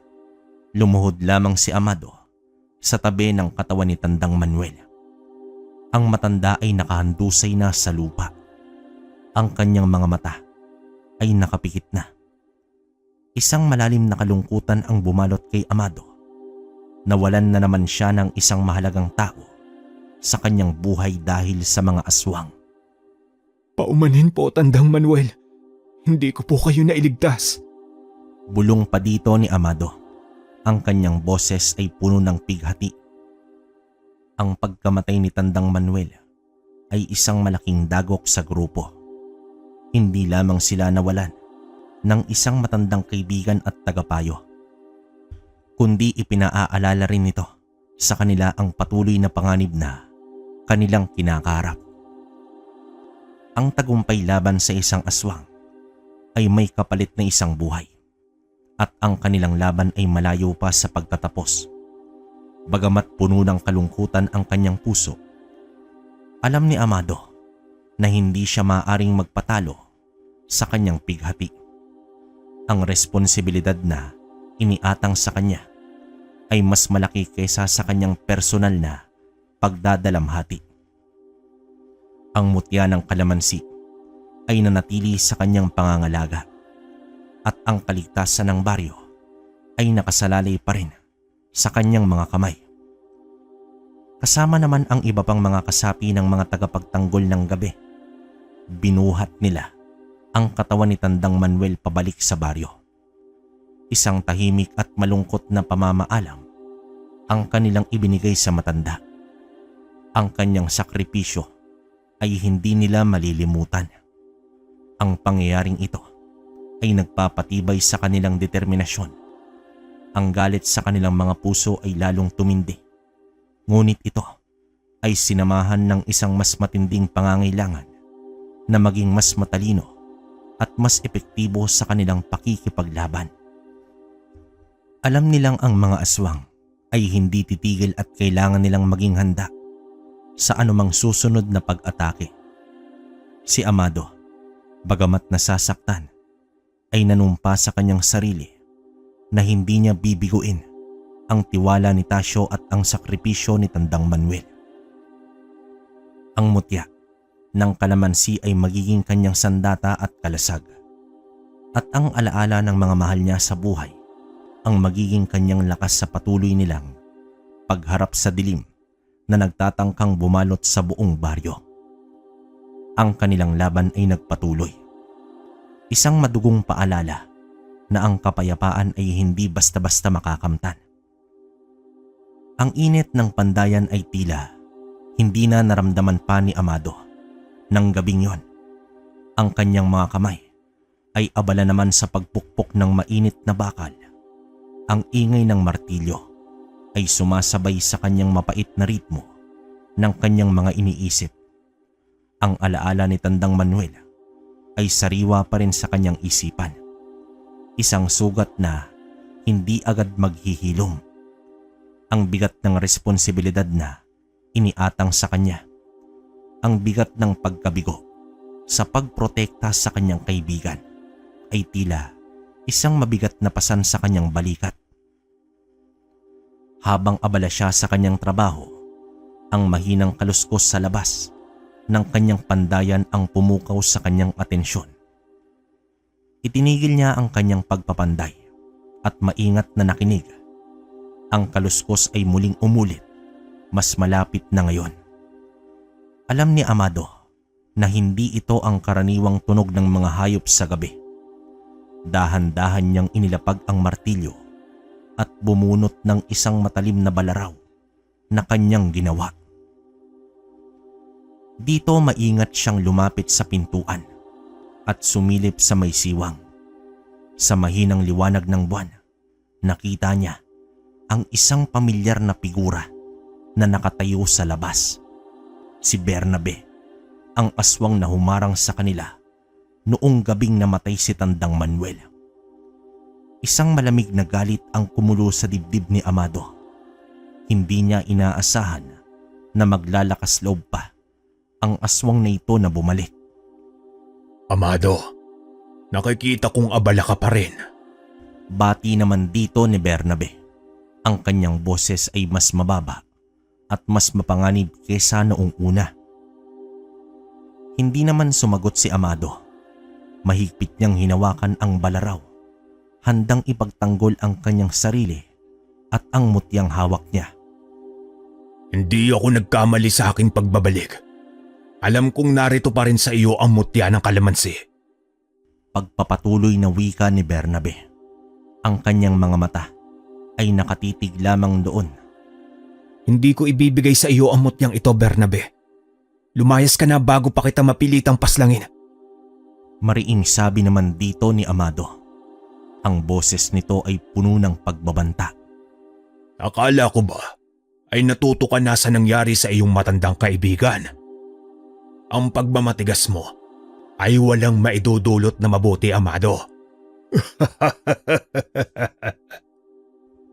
lumuhod lamang si Amado sa tabi ng katawan ni Tandang Manuel. Ang matanda ay nakahandusay na sa lupa. Ang kanyang mga mata ay nakapikit na. Isang malalim na kalungkutan ang bumalot kay Amado. Nawalan na naman siya ng isang mahalagang tao sa kanyang buhay dahil sa mga aswang. Paumanhin po, Tandang Manuel. Hindi ko po kayo nailigtas. Bulong pa dito ni Amado. Ang kanyang boses ay puno ng pighati. Ang pagkamatay ni Tandang Manuel ay isang malaking dagok sa grupo. Hindi lamang sila nawalan ng isang matandang kaibigan at tagapayo, kundi ipinaaalala rin nito sa kanila ang patuloy na panganib na kanilang kinakaharap. Ang tagumpay laban sa isang aswang ay may kapalit na isang buhay, at ang kanilang laban ay malayo pa sa pagtatapos. Bagamat puno ng kalungkutan ang kanyang puso, alam ni Amado na hindi siya maaaring magpatalo sa kanyang pighati. Ang responsibilidad na iniatang sa kanya ay mas malaki kaysa sa kanyang personal na pagdadalamhati. Ang mutya ng kalamansi ay nanatili sa kanyang pangangalaga at ang kaligtasan ng baryo ay nakasalalay pa rin sa kanyang mga kamay. Kasama naman ang iba pang mga kasapi ng mga tagapagtanggol ng gabi. Binuhat nila ang katawan ni Tandang Manuel pabalik sa baryo. Isang tahimik at malungkot na pamamaalam ang kanilang ibinigay sa matanda. Ang kanyang sakripisyo ay hindi nila malilimutan. Ang pangyayaring ito ay nagpapatibay sa kanilang determinasyon. Ang galit sa kanilang mga puso ay lalong tumindi. Ngunit ito ay sinamahan ng isang mas matinding pangangailangan na maging mas matalino at mas epektibo sa kanilang pakikipaglaban. Alam nilang ang mga aswang ay hindi titigil at kailangan nilang maging handa sa anumang susunod na pag-atake. Si Amado, bagamat nasasaktan, ay nanumpa sa kanyang sarili na hindi niya bibiguin ang tiwala ni Tasyo at ang sakripisyo ni Tandang Manuel. Ang mutya ng kalamansi ay magiging kanyang sandata at kalasag, at ang alaala ng mga mahal niya sa buhay ang magiging kanyang lakas sa patuloy nilang pagharap sa dilim na nagtatangkang bumalot sa buong baryo. Ang kanilang laban ay nagpatuloy. Isang madugong paalala na ang kapayapaan ay hindi basta-basta makakamtan. Ang init ng pandayan ay tila hindi na naramdaman pa ni Amado. Nang gabing yon, ang kanyang mga kamay ay abala naman sa pagpukpok ng mainit na bakal. Ang ingay ng martilyo ay sumasabay sa kanyang mapait na ritmo ng kanyang mga iniisip. Ang alaala ni Tandang Manuel ay sariwa pa rin sa kanyang isipan. Isang sugat na hindi agad maghihilom. Ang bigat ng responsibilidad na iniatang sa kanya. Ang bigat ng pagkabigo sa pagprotekta sa kanyang kaibigan ay tila isang mabigat na pasan sa kanyang balikat. Habang abala siya sa kanyang trabaho, ang mahinang kaluskos sa labas ng kanyang pandayan ang pumukaw sa kanyang atensyon. Itinigil niya ang kanyang pagpapanday at maingat na nakinig. Ang kaluskos ay muling umulit, mas malapit na ngayon. Alam ni Amado na hindi ito ang karaniwang tunog ng mga hayop sa gabi. Dahan-dahan niyang inilapag ang martilyo at bumunot ng isang matalim na balaraw na kanyang ginawa. Dito maingat siyang lumapit sa pintuan at sumilip sa may siwang. Sa mahinang liwanag ng buwan, nakita niya ang isang pamilyar na figura na nakatayo sa labas. Si Bernabe, ang aswang na humarang sa kanila noong gabing namatay si Tandang Manuel. Isang malamig na galit ang kumulo sa dibdib ni Amado. Hindi niya inaasahan na maglalakas loob pa ang aswang na ito na bumalik. Amado, nakikita kong abala ka pa rin. Bati naman dito ni Bernabe. Ang kanyang boses ay mas mababa at mas mapanganib kesa noong una. Hindi naman sumagot si Amado. Mahigpit niyang hinawakan ang balaraw, handang ipagtanggol ang kanyang sarili at ang mutyang hawak niya. Hindi ako nagkamali sa aking pagbabalik. Alam kong narito pa rin sa iyo ang mutya ng kalamansi. Pagpapatuloy na wika ni Bernabe. Ang kanyang mga mata ay nakatitig lamang doon. Hindi ko ibibigay sa iyo ang mutyang ito, Bernabe. Lumayas ka na bago pa kita mapilitang paslangin. Mariing sabi naman dito ni Amado. Ang boses nito ay puno ng pagbabanta. Akala ko ba ay natuto ka na sa nangyari sa iyong matandang kaibigan? Ang pagmamatigas mo ay walang maidudulot na mabuti, Amado.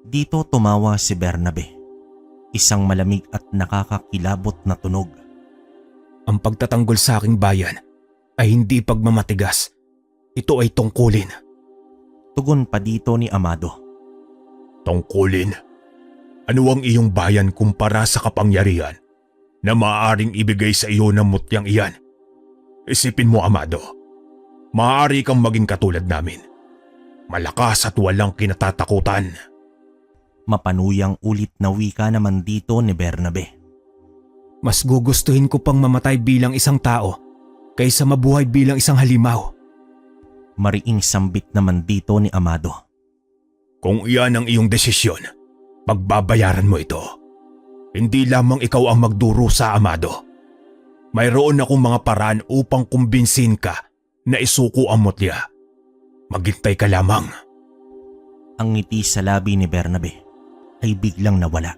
Dito tumawa si Bernabe. Isang malamig at nakakakilabot na tunog. Ang pagtatanggol sa aking bayan ay hindi pagmamatigas. Ito ay tungkulin. Tugon pa dito ni Amado. Tungkulin? Ano ang iyong bayan kumpara sa kapangyarihan na maaaring ibigay sa iyo ng mutyang iyan? Isipin mo, Amado. Maaari kang maging katulad namin. Malakas at walang kinatatakutan. Mapanuyang ulit na wika naman dito ni Bernabe. Mas gugustuhin ko pang mamatay bilang isang tao kaysa mabuhay bilang isang halimaw. Mariing sambit naman dito ni Amado. Kung iyan ang iyong desisyon, pagbabayaran mo ito. Hindi lamang ikaw ang magdurusa, Amado. Mayroon akong mga paraan upang kumbinsin ka na isuko ang mutya. Maghintay ka lamang. Ang ngiti sa labi ni Bernabe ay biglang nawala.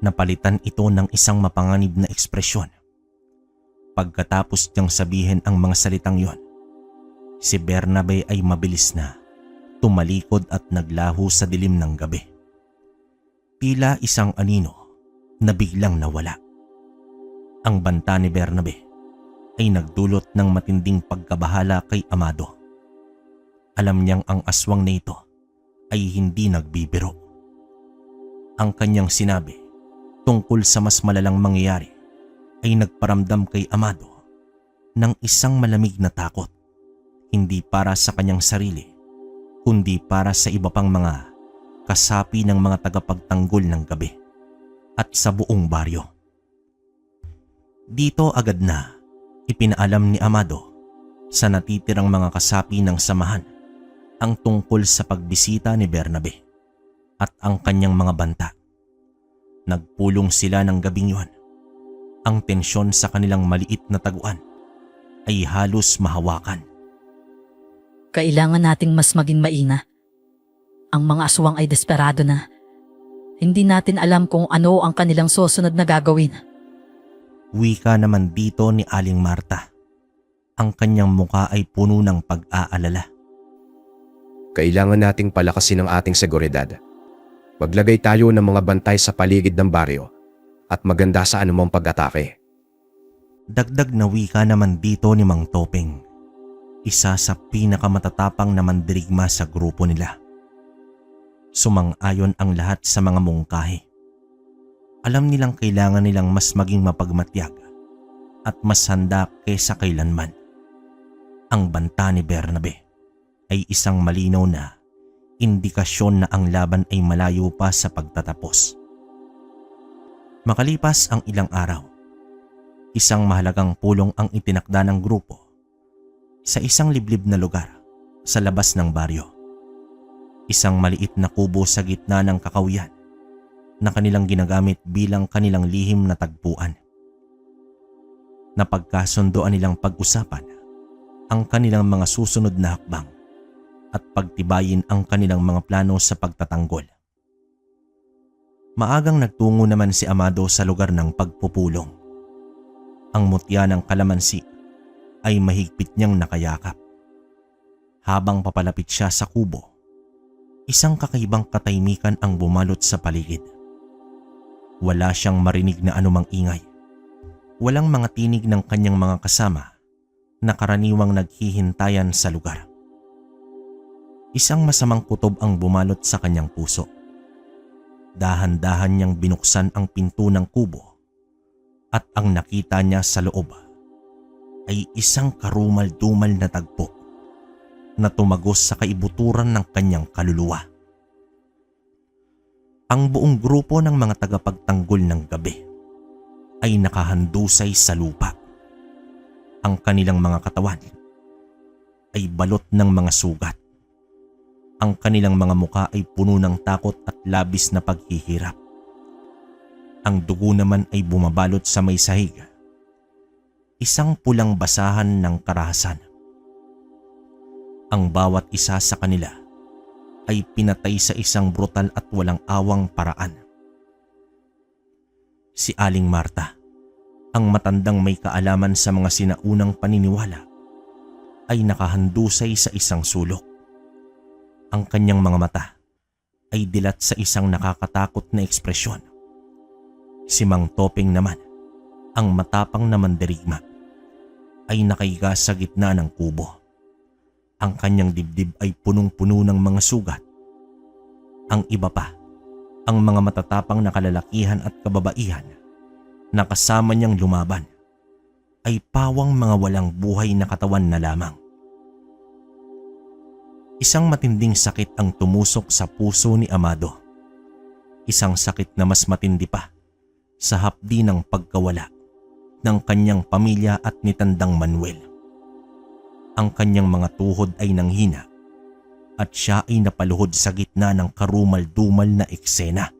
Napalitan ito ng isang mapanganib na ekspresyon. Pagkatapos niyang sabihin ang mga salitang yon, si Bernabe ay mabilis na tumalikod at naglaho sa dilim ng gabi. Tila isang anino na biglang nawala. Ang banta ni Bernabe ay nagdulot ng matinding pagkabahala kay Amado. Alam niyang ang aswang na ito ay hindi nagbibiro. Ang kanyang sinabi tungkol sa mas malalang mangyayari ay nagparamdam kay Amado ng isang malamig na takot, hindi para sa kanyang sarili, kundi para sa iba pang mga kasapi ng mga tagapagtanggol ng gabi at sa buong baryo. Dito agad na ipinaalam ni Amado sa natitirang mga kasapi ng samahan ang tungkol sa pagbisita ni Bernabe at ang kanyang mga banta. Nagpulong sila ng gabing yun. Ang tensyon sa kanilang maliit na taguan ay halos mahawakan. Kailangan nating mas maging maingat. Ang mga aswang ay desperado na. Hindi natin alam kung ano ang kanilang susunod na gagawin. Wika naman dito ni Aling Marta. Ang kanyang muka ay puno ng pag-aalala. Kailangan nating palakasin ang ating seguridad. Maglagay tayo ng mga bantay sa paligid ng baryo at maganda sa anumang pag-atake. Dagdag na wika naman dito ni Mang Topeng, isa sa pinakamatatapang na mandirigma sa grupo nila. Sumang-ayon ang lahat sa mga mungkahi. Alam nilang kailangan nilang mas maging mapagmatyag at mas handa kaysa kailanman. Ang banta ni Bernabe ay isang malinaw na indikasyon na ang laban ay malayo pa sa pagtatapos. Makalipas ang ilang araw, isang mahalagang pulong ang itinakda ng grupo sa isang liblib na lugar sa labas ng baryo. Isang maliit na kubo sa gitna ng kakahuyan na kanilang ginagamit bilang kanilang lihim na tagpuan. Napagkasundoan nilang pag-usapan ang kanilang mga susunod na hakbang at pagtibayin ang kanilang mga plano sa pagtatanggol. Maagang nagtungo naman si Amado sa lugar ng pagpupulong. Ang mutya ng kalamansi ay mahigpit niyang nakayakap. Habang papalapit siya sa kubo, isang kakaibang katahimikan ang bumalot sa paligid. Wala siyang marinig na anumang ingay. Walang mga tinig ng kanyang mga kasama na karaniwang naghihintayan sa lugar. Isang masamang kutob ang bumalot sa kanyang puso. Dahan-dahan niyang binuksan ang pinto ng kubo at ang nakita niya sa loob ay isang karumal-dumal na tagpo na tumagos sa kaibuturan ng kanyang kaluluwa. Ang buong grupo ng mga tagapagtanggol ng gabi ay nakahandusay sa lupa. Ang kanilang mga katawan ay balot ng mga sugat. Ang kanilang mga muka ay puno ng takot at labis na paghihirap. Ang dugo naman ay bumabalot sa may sahig. Isang pulang basahan ng karahasan. Ang bawat isa sa kanila ay pinatay sa isang brutal at walang awang paraan. Si Aling Marta, ang matandang may kaalaman sa mga sinaunang paniniwala, ay nakahandusay sa isang sulok. Ang kanyang mga mata ay dilat sa isang nakakatakot na ekspresyon Si Mang Topeng naman, ang matapang na mandirigma, ay nakahiga sa gitna ng kubo. Ang kanyang dibdib ay punong-puno ng mga sugat. Ang iba pa, ang mga matatapang na kalalakihan at kababaihan na kasama niyang lumaban, ay pawang mga walang buhay na katawan na lamang. Isang matinding sakit ang tumusok sa puso ni Amado. Isang sakit na mas matindi pa sa hapdi ng pagkawala ng kanyang pamilya at ni Tandang Manuel. Ang kanyang mga tuhod ay nanghina at siya ay napaluhod sa gitna ng karumal-dumal na eksena.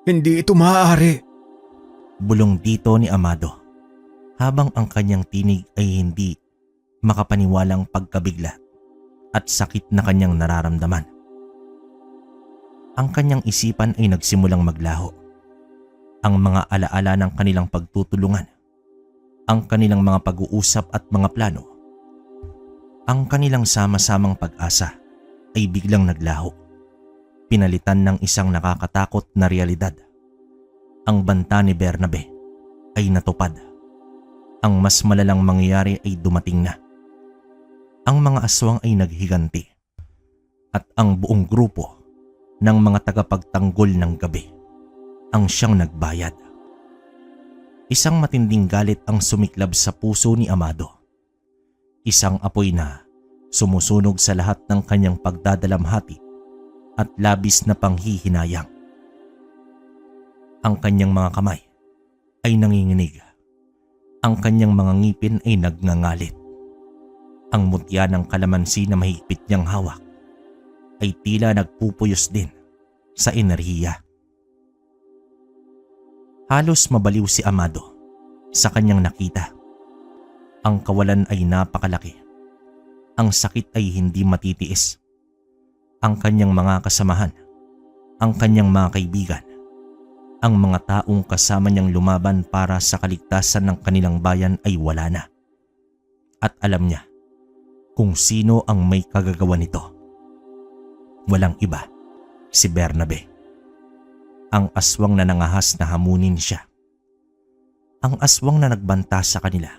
Hindi ito maaari. Bulong dito ni Amado habang ang kanyang tinig ay hindi makapaniwalang pagkabigla at sakit na kanyang nararamdaman. Ang kanyang isipan ay nagsimulang maglaho. Ang mga alaala ng kanilang pagtutulungan, ang kanilang mga pag-uusap at mga plano, ang kanilang sama-samang pag-asa ay biglang naglaho. Pinalitan ng isang nakakatakot na realidad. Ang banta ni Bernabe ay natupad. Ang mas malalang mangyayari ay dumating na. Ang mga aswang ay naghiganti at ang buong grupo ng mga tagapagtanggol ng gabi ang siyang nagbayad. Isang matinding galit ang sumiklab sa puso ni Amado. Isang apoy na sumusunog sa lahat ng kanyang pagdadalamhati at labis na panghihinayang. Ang kanyang mga kamay ay nanginginig. Ang kanyang mga ngipin ay nagngangalit. Ang mutya ng kalamansi na mahigpit niyang hawak ay tila nagpupuyos din sa enerhiya. Halos mabaliw si Amado sa kanyang nakita. Ang kawalan ay napakalaki. Ang sakit ay hindi matitiis. Ang kanyang mga kasamahan, ang kanyang mga kaibigan, ang mga taong kasama niyang lumaban para sa kaligtasan ng kanilang bayan ay wala na. At alam niya kung sino ang may kagagawa nito. Walang iba, si Bernabe. Ang aswang na nangahas na hamunin siya. Ang aswang na nagbanta sa kanila.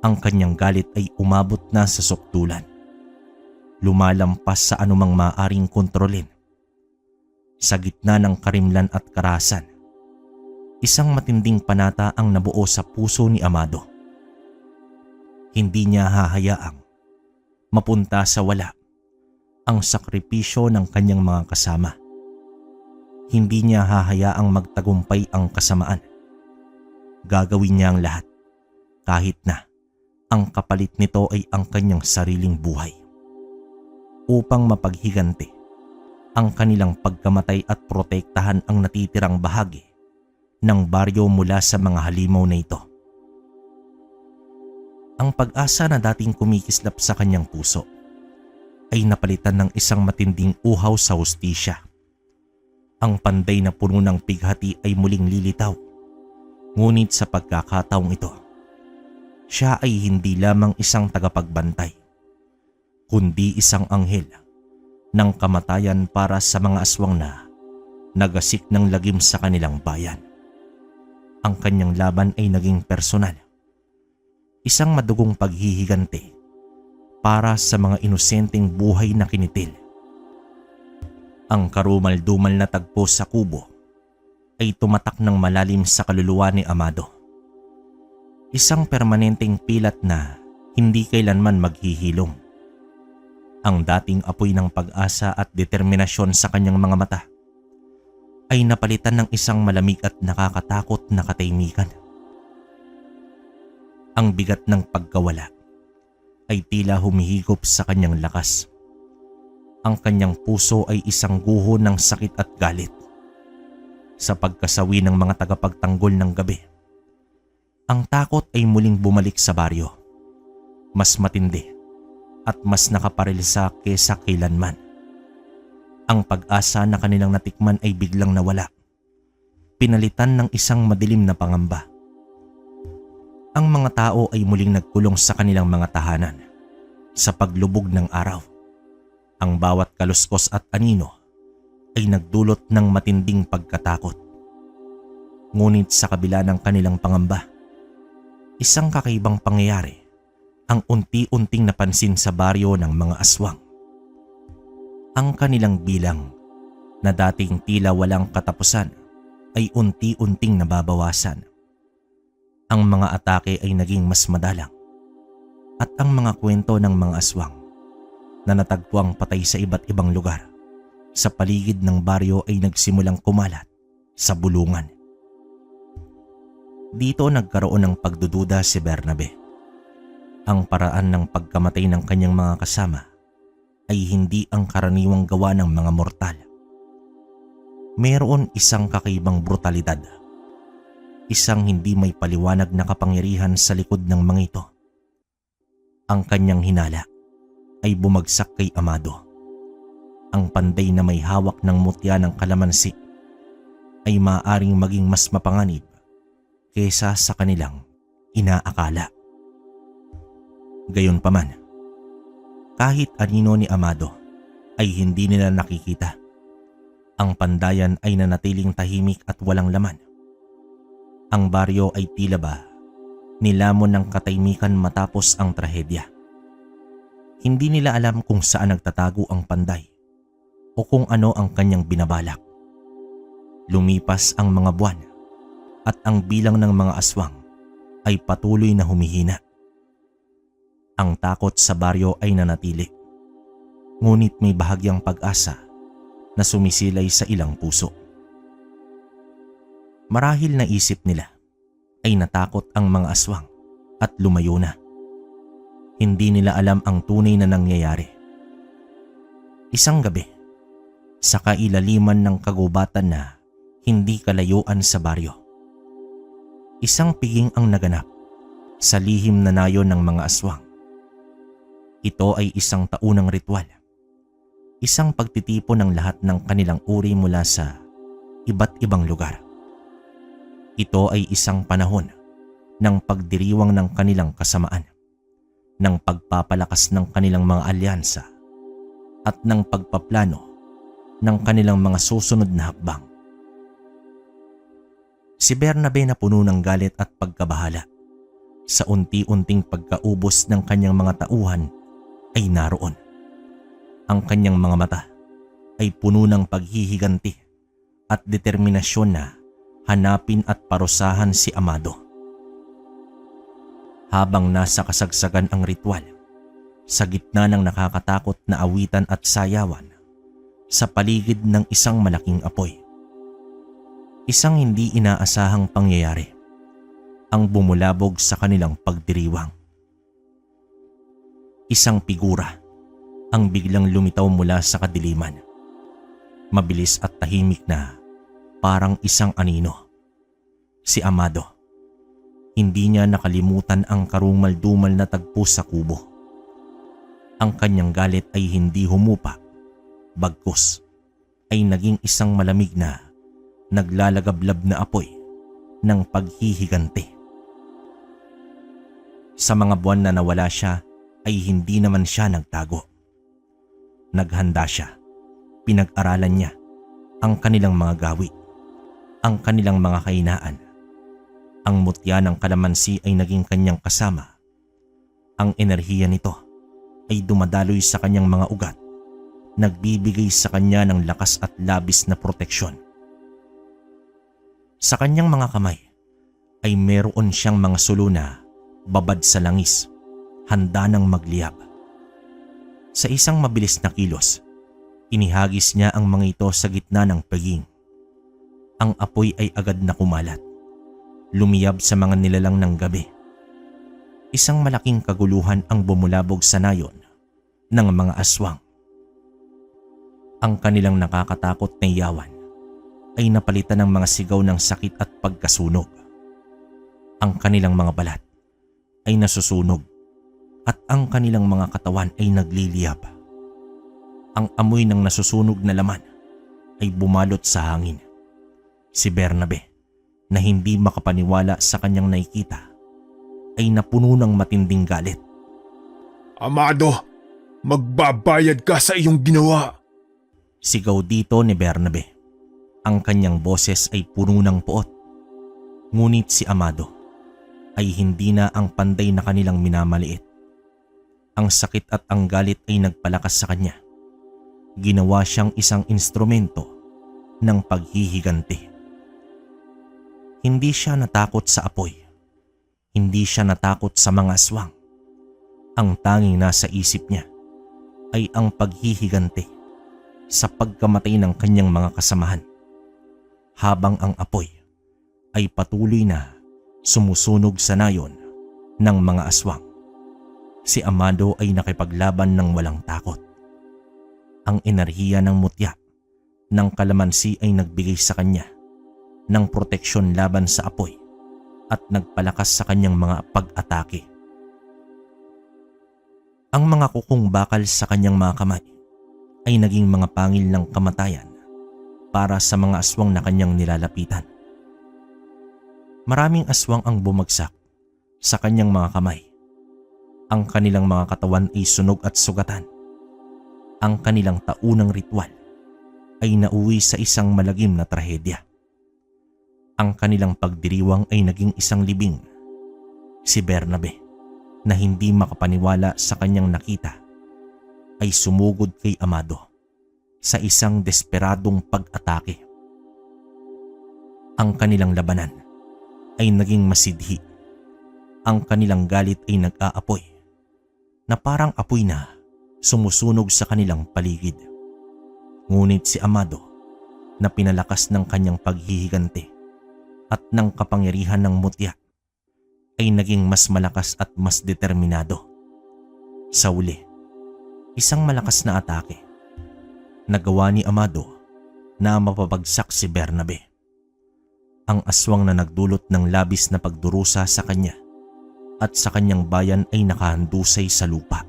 Ang kanyang galit ay umabot na sa suktulan. Lumalampas sa anumang maaring kontrolin. Sa gitna ng karimlan at karahasan, isang matinding panata ang nabuo sa puso ni Amado. Hindi niya hahayaang mapunta sa wala ang sakripisyo ng kanyang mga kasama. Hindi niya hahayaang magtagumpay ang kasamaan. Gagawin niya ang lahat kahit na ang kapalit nito ay ang kanyang sariling buhay. Upang mapaghiganti ang kanilang pagkamatay at protektahan ang natitirang bahagi ng baryo mula sa mga halimaw na ito. Ang pag-asa na dating kumikislap sa kanyang puso ay napalitan ng isang matinding uhaw sa hustisya. Ang panday na puno ng pighati ay muling lilitaw. Ngunit sa pagkakataong ito, siya ay hindi lamang isang tagapagbantay, kundi isang anghel ng kamatayan para sa mga aswang na nagasik ng lagim sa kanilang bayan. Ang kanyang laban ay naging personal. Isang madugong paghihiganti para sa mga inosenteng buhay na kinitil. Ang karumal-dumal na tagpo sa kubo ay tumatak ng malalim sa kaluluwa ni Amado. Isang permanenteng pilat na hindi kailanman maghihilom. Ang dating apoy ng pag-asa at determinasyon sa kanyang mga mata ay napalitan ng isang malamig at nakakatakot na katahimikan. Ang bigat ng pagkawala ay tila humihigop sa kanyang lakas. Ang kanyang puso ay isang guho ng sakit at galit. Sa pagkasawi ng mga tagapagtanggol ng gabi, ang takot ay muling bumalik sa baryo. Mas matindi at mas nakaparilisa kesa kailanman. Ang pag-asa na kanilang natikman ay biglang nawala. Pinalitan ng isang madilim na pangamba. Ang mga tao ay muling nagkulong sa kanilang mga tahanan sa paglubog ng araw. Ang bawat kaluskos at anino ay nagdulot ng matinding pagkatakot. Ngunit sa kabila ng kanilang pangamba, isang kakaibang pangyayari ang unti-unting napansin sa baryo ng mga aswang. Ang kanilang bilang na dating tila walang katapusan ay unti-unting nababawasan. Ang mga atake ay naging mas madalang at ang mga kwento ng mga aswang na natagpuang patay sa iba't ibang lugar sa paligid ng baryo ay nagsimulang kumalat sa bulungan. Dito nagkaroon ng pagdududa si Bernabe. Ang paraan ng pagkamatay ng kanyang mga kasama ay hindi ang karaniwang gawa ng mga mortal. Mayroon isang kakaibang brutalidad. Isang hindi may paliwanag na kapangyarihan sa likod ng mga ito. Ang kanyang hinala ay bumagsak kay Amado. Ang panday na may hawak ng mutya ng kalamansi ay maaaring maging mas mapanganib kaysa sa kanilang inaakala. Gayunpaman, kahit anino ni Amado ay hindi nila nakikita. Ang pandayan ay nanatiling tahimik at walang laman. Ang baryo ay tila ba nilamon ng katahimikan matapos ang trahedya. Hindi nila alam kung saan nagtatago ang panday o kung ano ang kanyang binabalak. Lumipas ang mga buwan at ang bilang ng mga aswang ay patuloy na humihina. Ang takot sa baryo ay nanatili, ngunit may bahagyang pag-asa na sumisilay sa ilang puso. Marahil naisip nila ay natakot ang mga aswang at lumayo na. Hindi nila alam ang tunay na nangyayari. Isang gabi, sa kailaliman ng kagubatan na hindi kalayuan sa baryo, isang piging ang naganap sa lihim na nayon ng mga aswang. Ito ay isang taunang ritual, isang pagtitipon ng lahat ng kanilang uri mula sa iba't ibang lugar. Ito ay isang panahon ng pagdiriwang ng kanilang kasamaan, ng pagpapalakas ng kanilang mga alyansa at ng pagpaplano ng kanilang mga susunod na hakbang. Si Bernabe na puno ng galit at pagkabahala sa unti-unting pagkaubos ng kanyang mga tauhan ay naroon. Ang kanyang mga mata ay puno ng paghihiganti at determinasyon na hanapin at parusahan si Amado. Habang nasa kasagsagan ang ritual, sa gitna ng nakakatakot na awitan at sayawan, sa paligid ng isang malaking apoy, isang hindi inaasahang pangyayari ang bumulabog sa kanilang pagdiriwang. Isang figura ang biglang lumitaw mula sa kadiliman. Mabilis at tahimik na parang isang anino. Si Amado. Hindi niya nakalimutan ang karumal-dumal na tagpo sa kubo. Ang kanyang galit ay hindi humupa, bagkus ay naging isang malamig na naglalagablab na apoy ng paghihiganti. Sa mga buwan na nawala siya ay hindi naman siya nagtago. Naghanda siya, pinag-aralan niya ang kanilang mga gawi, ang kanilang mga kahinaan. Ang mutya ng kalamansi ay naging kanyang kasama. Ang enerhiya nito ay dumadaloy sa kanyang mga ugat, nagbibigay sa kanya ng lakas at labis na proteksyon. Sa kanyang mga kamay ay meron siyang mga sulo na babad sa langis, handa ng magliyab. Sa isang mabilis na kilos, inihagis niya ang mga ito sa gitna ng paging. Ang apoy ay agad na kumalat, lumiyab sa mga nilalang ng gabi. Isang malaking kaguluhan ang bumulabog sa nayon ng mga aswang. Ang kanilang nakakatakot na iyawan ay napalitan ng mga sigaw ng sakit at pagkasunog. Ang kanilang mga balat ay nasusunog at ang kanilang mga katawan ay nagliliyab. Ang amoy ng nasusunog na laman ay bumalot sa hangin. Si Bernabe, na hindi makapaniwala sa kanyang nakikita, ay napuno ng matinding galit. Amado, magbabayad ka sa iyong ginawa. Sigaw dito ni Bernabe. Ang kanyang boses ay puno ng puot. Ngunit si Amado ay hindi na ang panday na kanilang minamaliit. Ang sakit at ang galit ay nagpalakas sa kanya. Ginawa siyang isang instrumento ng paghihiganti. Hindi siya natakot sa apoy. Hindi siya natakot sa mga aswang. Ang tanging nasa isip niya ay ang paghihiganti sa pagkamatay ng kanyang mga kasamahan. Habang ang apoy ay patuloy na sumusunog sa nayon ng mga aswang, si Amado ay nakipaglaban ng walang takot. Ang enerhiya ng mutya ng kalamansi ay nagbigay sa kanya ng proteksyon laban sa apoy at nagpalakas sa kanyang mga pag-atake. Ang mga kukong bakal sa kanyang mga kamay ay naging mga pangil ng kamatayan para sa mga aswang na kanyang nilalapitan. Maraming aswang ang bumagsak sa kanyang mga kamay. Ang kanilang mga katawan ay sunog at sugatan. Ang kanilang taunang ritual ay nauwi sa isang malagim na trahedya. Ang kanilang pagdiriwang ay naging isang libing. Si Bernabe, na hindi makapaniwala sa kanyang nakita, ay sumugod kay Amado sa isang desperadong pag-atake. Ang kanilang labanan ay naging masidhi. Ang kanilang galit ay nag-aapoy na parang apoy na sumusunog sa kanilang paligid. Ngunit si Amado, na pinalakas ng kanyang paghihiganti at ng kapangyarihan ng mutya, ay naging mas malakas at mas determinado. Sa uli, isang malakas na atake nagawa ni Amado na mapapagsak si Bernabe. Ang aswang na nagdulot ng labis na pagdurusa sa kanya at sa kanyang bayan ay nakahandusay sa lupa.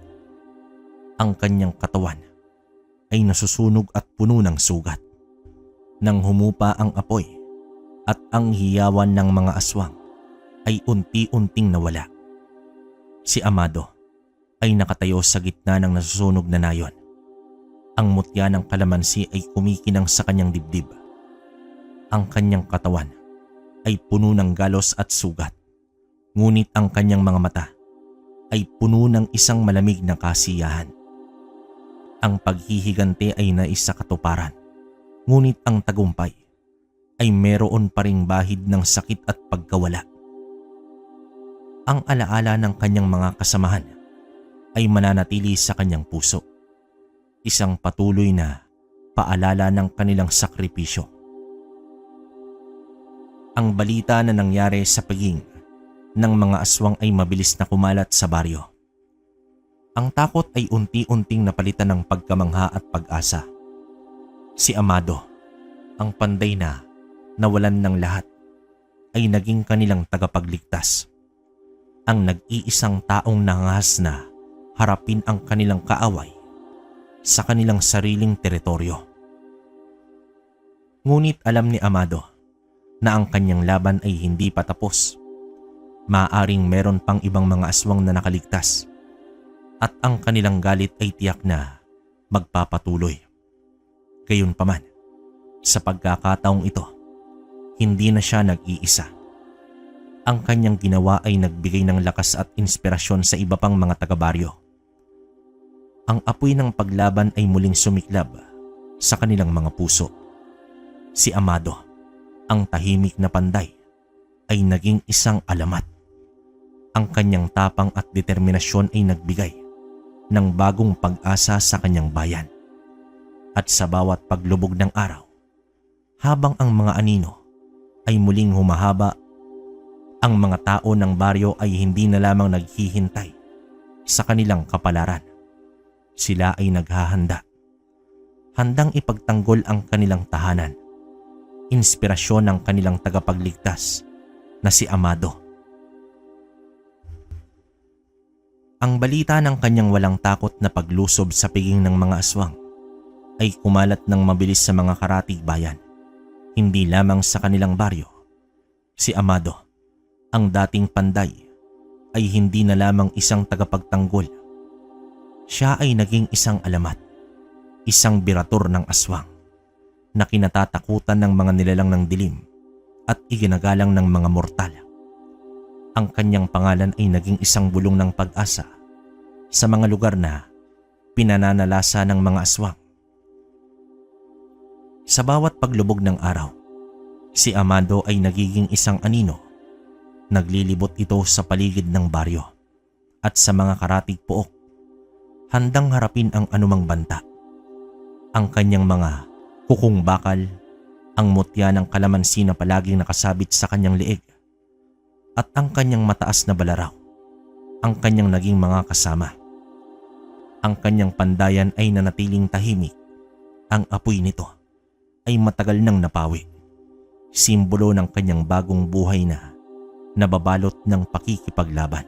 Ang kanyang katawan ay nasusunog at puno ng sugat. Nang humupa ang apoy at ang hiyawan ng mga aswang ay unti-unting nawala, si Amado ay nakatayo sa gitna ng nasusunog na nayon. Ang mutya ng kalamansi ay kumikinang sa kanyang dibdib. Ang kanyang katawan ay puno ng galos at sugat, ngunit ang kanyang mga mata ay puno ng isang malamig na kasiyahan. Ang paghihiganti ay naisakatuparan, ngunit ang tagumpay ay meron pa ring bahid ng sakit at pagkawala. Ang alaala ng kanyang mga kasamahan ay mananatili sa kanyang puso, isang patuloy na paalala ng kanilang sakripisyo. Ang balita na nangyari sa paging ng mga aswang ay mabilis na kumalat sa baryo. Ang takot ay unti-unting napalitan ng pagkamangha at pag-asa. Si Amado, ang panday na nawalan ng lahat, ay naging kanilang tagapagligtas. Ang nag-iisang taong nangahas na harapin ang kanilang kaaway sa kanilang sariling teritoryo. Ngunit alam ni Amado na ang kanyang laban ay hindi pa tapos. Maaaring meron pang ibang mga aswang na nakaligtas at ang kanilang galit ay tiyak na magpapatuloy. Gayunpaman, sa pagkakataong ito, hindi na siya nag-iisa. Ang kanyang ginawa ay nagbigay ng lakas at inspirasyon sa iba pang mga taga-baryo. Ang apoy ng paglaban ay muling sumiklab sa kanilang mga puso. Si Amado, ang tahimik na panday, ay naging isang alamat. Ang kanyang tapang at determinasyon ay nagbigay ng bagong pag-asa sa kanyang bayan. At sa bawat paglubog ng araw, habang ang mga anino ay muling humahaba, ang mga tao ng baryo ay hindi na lamang naghihintay sa kanilang kapalaran. Sila ay naghahanda, handang ipagtanggol ang kanilang tahanan, inspirasyon ng kanilang tagapagligtas na si Amado. Ang balita ng kanyang walang takot na paglusob sa piging ng mga aswang ay kumalat ng mabilis sa mga karatig bayan. Hindi lamang sa kanilang baryo. Si Amado, ang dating panday, ay hindi na lamang isang tagapagtanggol. Siya ay naging isang alamat, isang birator ng aswang. na kinatatakutan ng mga nilalang ng dilim at iginagalang ng mga mortal. Ang kanyang pangalan ay naging isang bulong ng pag-asa sa mga lugar na pinananalasa ng mga aswang. Sa bawat paglubog ng araw, si Amado ay nagiging isang anino. Naglilibot ito sa paligid ng baryo at sa mga karatig pook, handang harapin ang anumang banta. Ang kanyang mga kukong bakal, ang mutya ng kalamansi na palaging nakasabit sa kanyang leeg, at ang kanyang mataas na balaraw, ang kanyang naging mga kasama. Ang kanyang pandayan ay nanatiling tahimik. Ang apoy nito ay matagal nang napawi, simbolo ng kanyang bagong buhay na nababalot ng pakikipaglaban.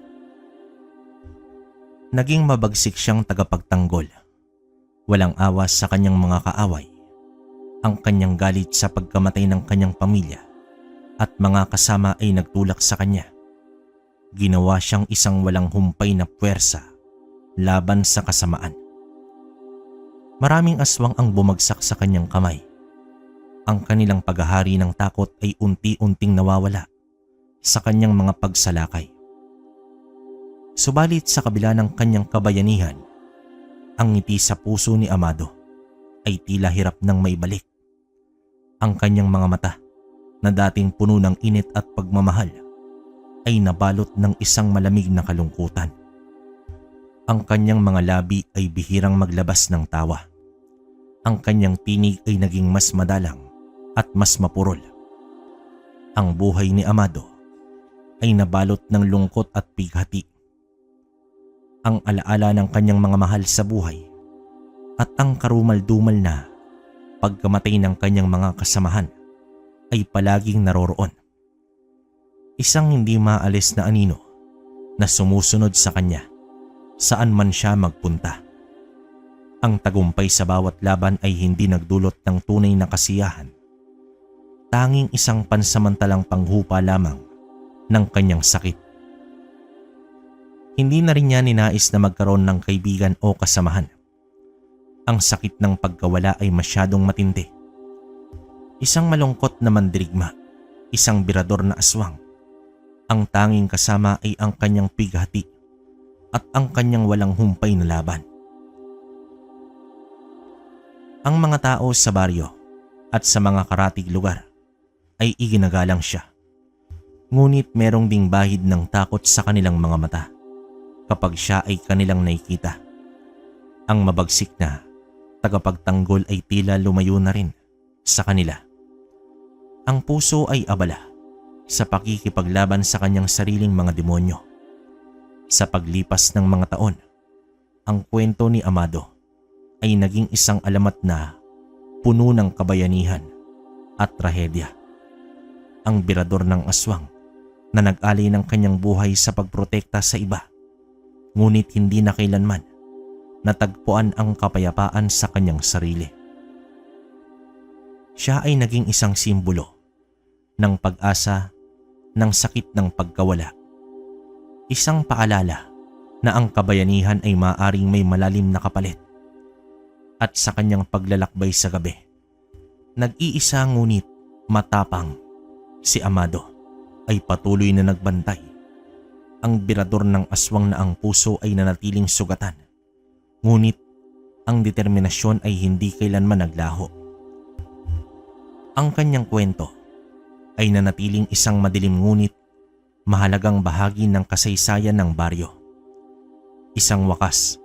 Naging mabagsik siyang tagapagtanggol. Walang awas sa kanyang mga kaaway. Ang kanyang galit sa pagkamatay ng kanyang pamilya at mga kasama ay nagtulak sa kanya. Ginawa siyang isang walang humpay na puwersa laban sa kasamaan. Maraming aswang ang bumagsak sa kanyang kamay. Ang kanilang paghahari ng takot ay unti-unting nawawala sa kanyang mga pagsalakay. Subalit sa kabila ng kanyang kabayanihan, ang ngiti sa puso ni Amado ay tila hirap nang maibalik. Ang kanyang mga mata na dating puno ng init at pagmamahal ay nabalot ng isang malamig na kalungkutan. Ang kanyang mga labi ay bihirang maglabas ng tawa. Ang kanyang tinig ay naging mas madalang at mas mapurol. Ang buhay ni Amado ay nabalot ng lungkot at pighati. Ang alaala ng kanyang mga mahal sa buhay at ang karumal-dumal na pagkamatay ng kanyang mga kasamahan ay palaging naroroon. Isang hindi maalis na anino na sumusunod sa kanya saan man siya magpunta. Ang tagumpay sa bawat laban ay hindi nagdulot ng tunay na kasiyahan. Tanging isang pansamantalang panghupa lamang ng kanyang sakit. Hindi na rin niya ninais na magkaroon ng kaibigan o kasamahan. Ang sakit ng pagkawala ay masyadong matindi. Isang malungkot na mandirigma, isang birador na aswang. Ang tanging kasama ay ang kanyang pighati at ang kanyang walang humpay na laban. Ang mga tao sa baryo at sa mga karatig lugar ay iginagalang siya. Ngunit merong ding bahid ng takot sa kanilang mga mata kapag siya ay kanilang nakikita. Ang mabagsik na tagapagtanggol ay tila lumayo na rin sa kanila. Ang puso ay abala sa pakikipaglaban sa kanyang sariling mga demonyo. Sa paglipas ng mga taon, ang kwento ni Amado ay naging isang alamat na puno ng kabayanihan at trahedya. Ang birador ng aswang na nag-alay ng kanyang buhay sa pagprotekta sa iba, ngunit hindi na kailanman natagpuan ang kapayapaan sa kanyang sarili. Siya ay naging isang simbolo ng pag-asa ng sakit ng pagkawala. Isang paalala na ang kabayanihan ay maaaring may malalim na kapalit. At sa kanyang paglalakbay sa gabi, nag-iisa ngunit matapang, si Amado ay patuloy na nagbantay. Ang birador ng aswang na ang puso ay nanatiling sugatan. Ngunit ang determinasyon ay hindi kailanman naglaho. Ang kanyang kwento ay nanatiling isang madilim ngunit mahalagang bahagi ng kasaysayan ng baryo. Isang wakas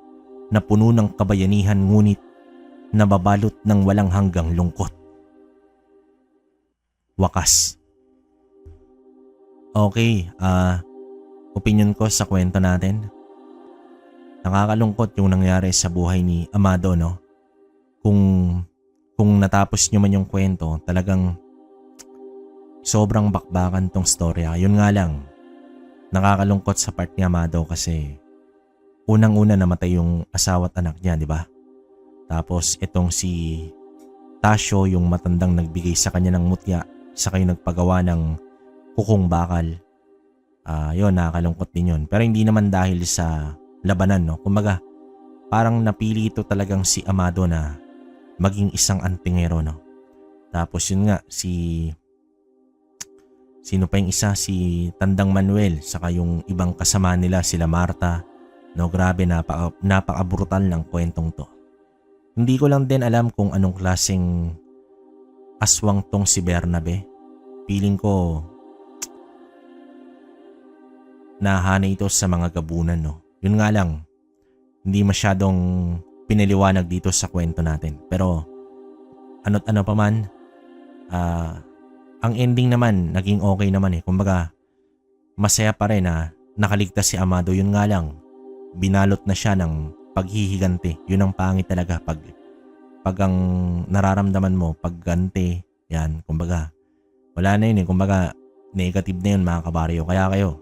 na puno ng kabayanihan ngunit nababalot ng walang hanggang lungkot. Wakas. Okay, opinion ko sa kwento natin. Nakakalungkot yung nangyari sa buhay ni Amado, no? Kung natapos nyo man yung kwento, talagang sobrang bakbakan tong storya. Yun nga lang, nakakalungkot sa part ni Amado kasi unang-una namatay yung asawa at anak niya, di ba? Tapos itong si Tasyo, yung matandang nagbigay sa kanya ng mutya, saka yung nagpagawa ng kukong bakal. Yun, nakakalungkot din yun. Pero hindi naman dahil sa labanan, no? Kumbaga, parang napili ito talagang si Amado na maging isang antingero, no? Tapos yun nga, sino pa yung isa? Si Tandang Manuel, saka yung ibang kasama nila, sila Marta. No, grabe, napaka-brutal ng kwentong to. Hindi ko lang din alam kung anong klaseng aswang tong si Bernabe. Feeling ko nahana ito sa mga gabunan, no. Yun nga lang, hindi masyadong pinaliwanag dito sa kwento natin. Pero ano't ano pa man, ang ending naman naging okay naman eh. Kumbaga, masaya pa rin na nakaligtas si Amado. Yun nga lang, binalot na siya ng paghihiganti. Yun ang pangit talaga pag ang nararamdaman mo pagganti, yan, kumbaga wala na yun eh. Kumbaga negative na yun mga kabaryo. Kaya kayo,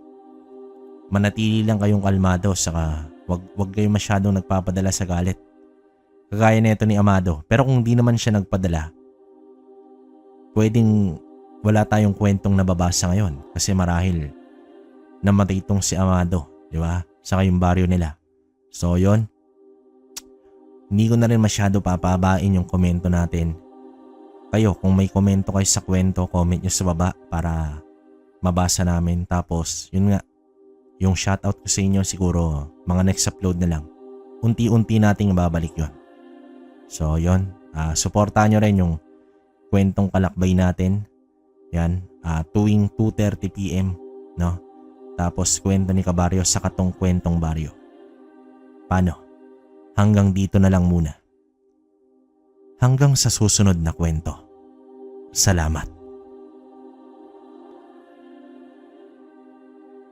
manatili lang kayong kalmado, saka wag kayo masyadong nagpapadala sa galit. Kagaya na ito ni Amado. Pero kung di naman siya nagpadala, pwedeng wala tayong kwentong nababasa ngayon kasi marahil namatay itong si Amado, di ba? Saka yung baryo nila. So yon, hindi ko na rin masyado papabain yung komento natin. Kayo, kung may komento kayo sa kwento, comment nyo sa baba para mabasa namin. Tapos, yun nga, yung shoutout ko sa inyo siguro mga next upload na lang. Unti-unti nating babalik yon. So, yon. Suportahan nyo rin yung kwentong kalakbay natin. Yan. Tuwing 2:30 PM. No? Tapos, kwento ni Kabaryo sa katong kwentong baryo. Paano? Hanggang dito na lang muna. Hanggang sa susunod na kwento. Salamat.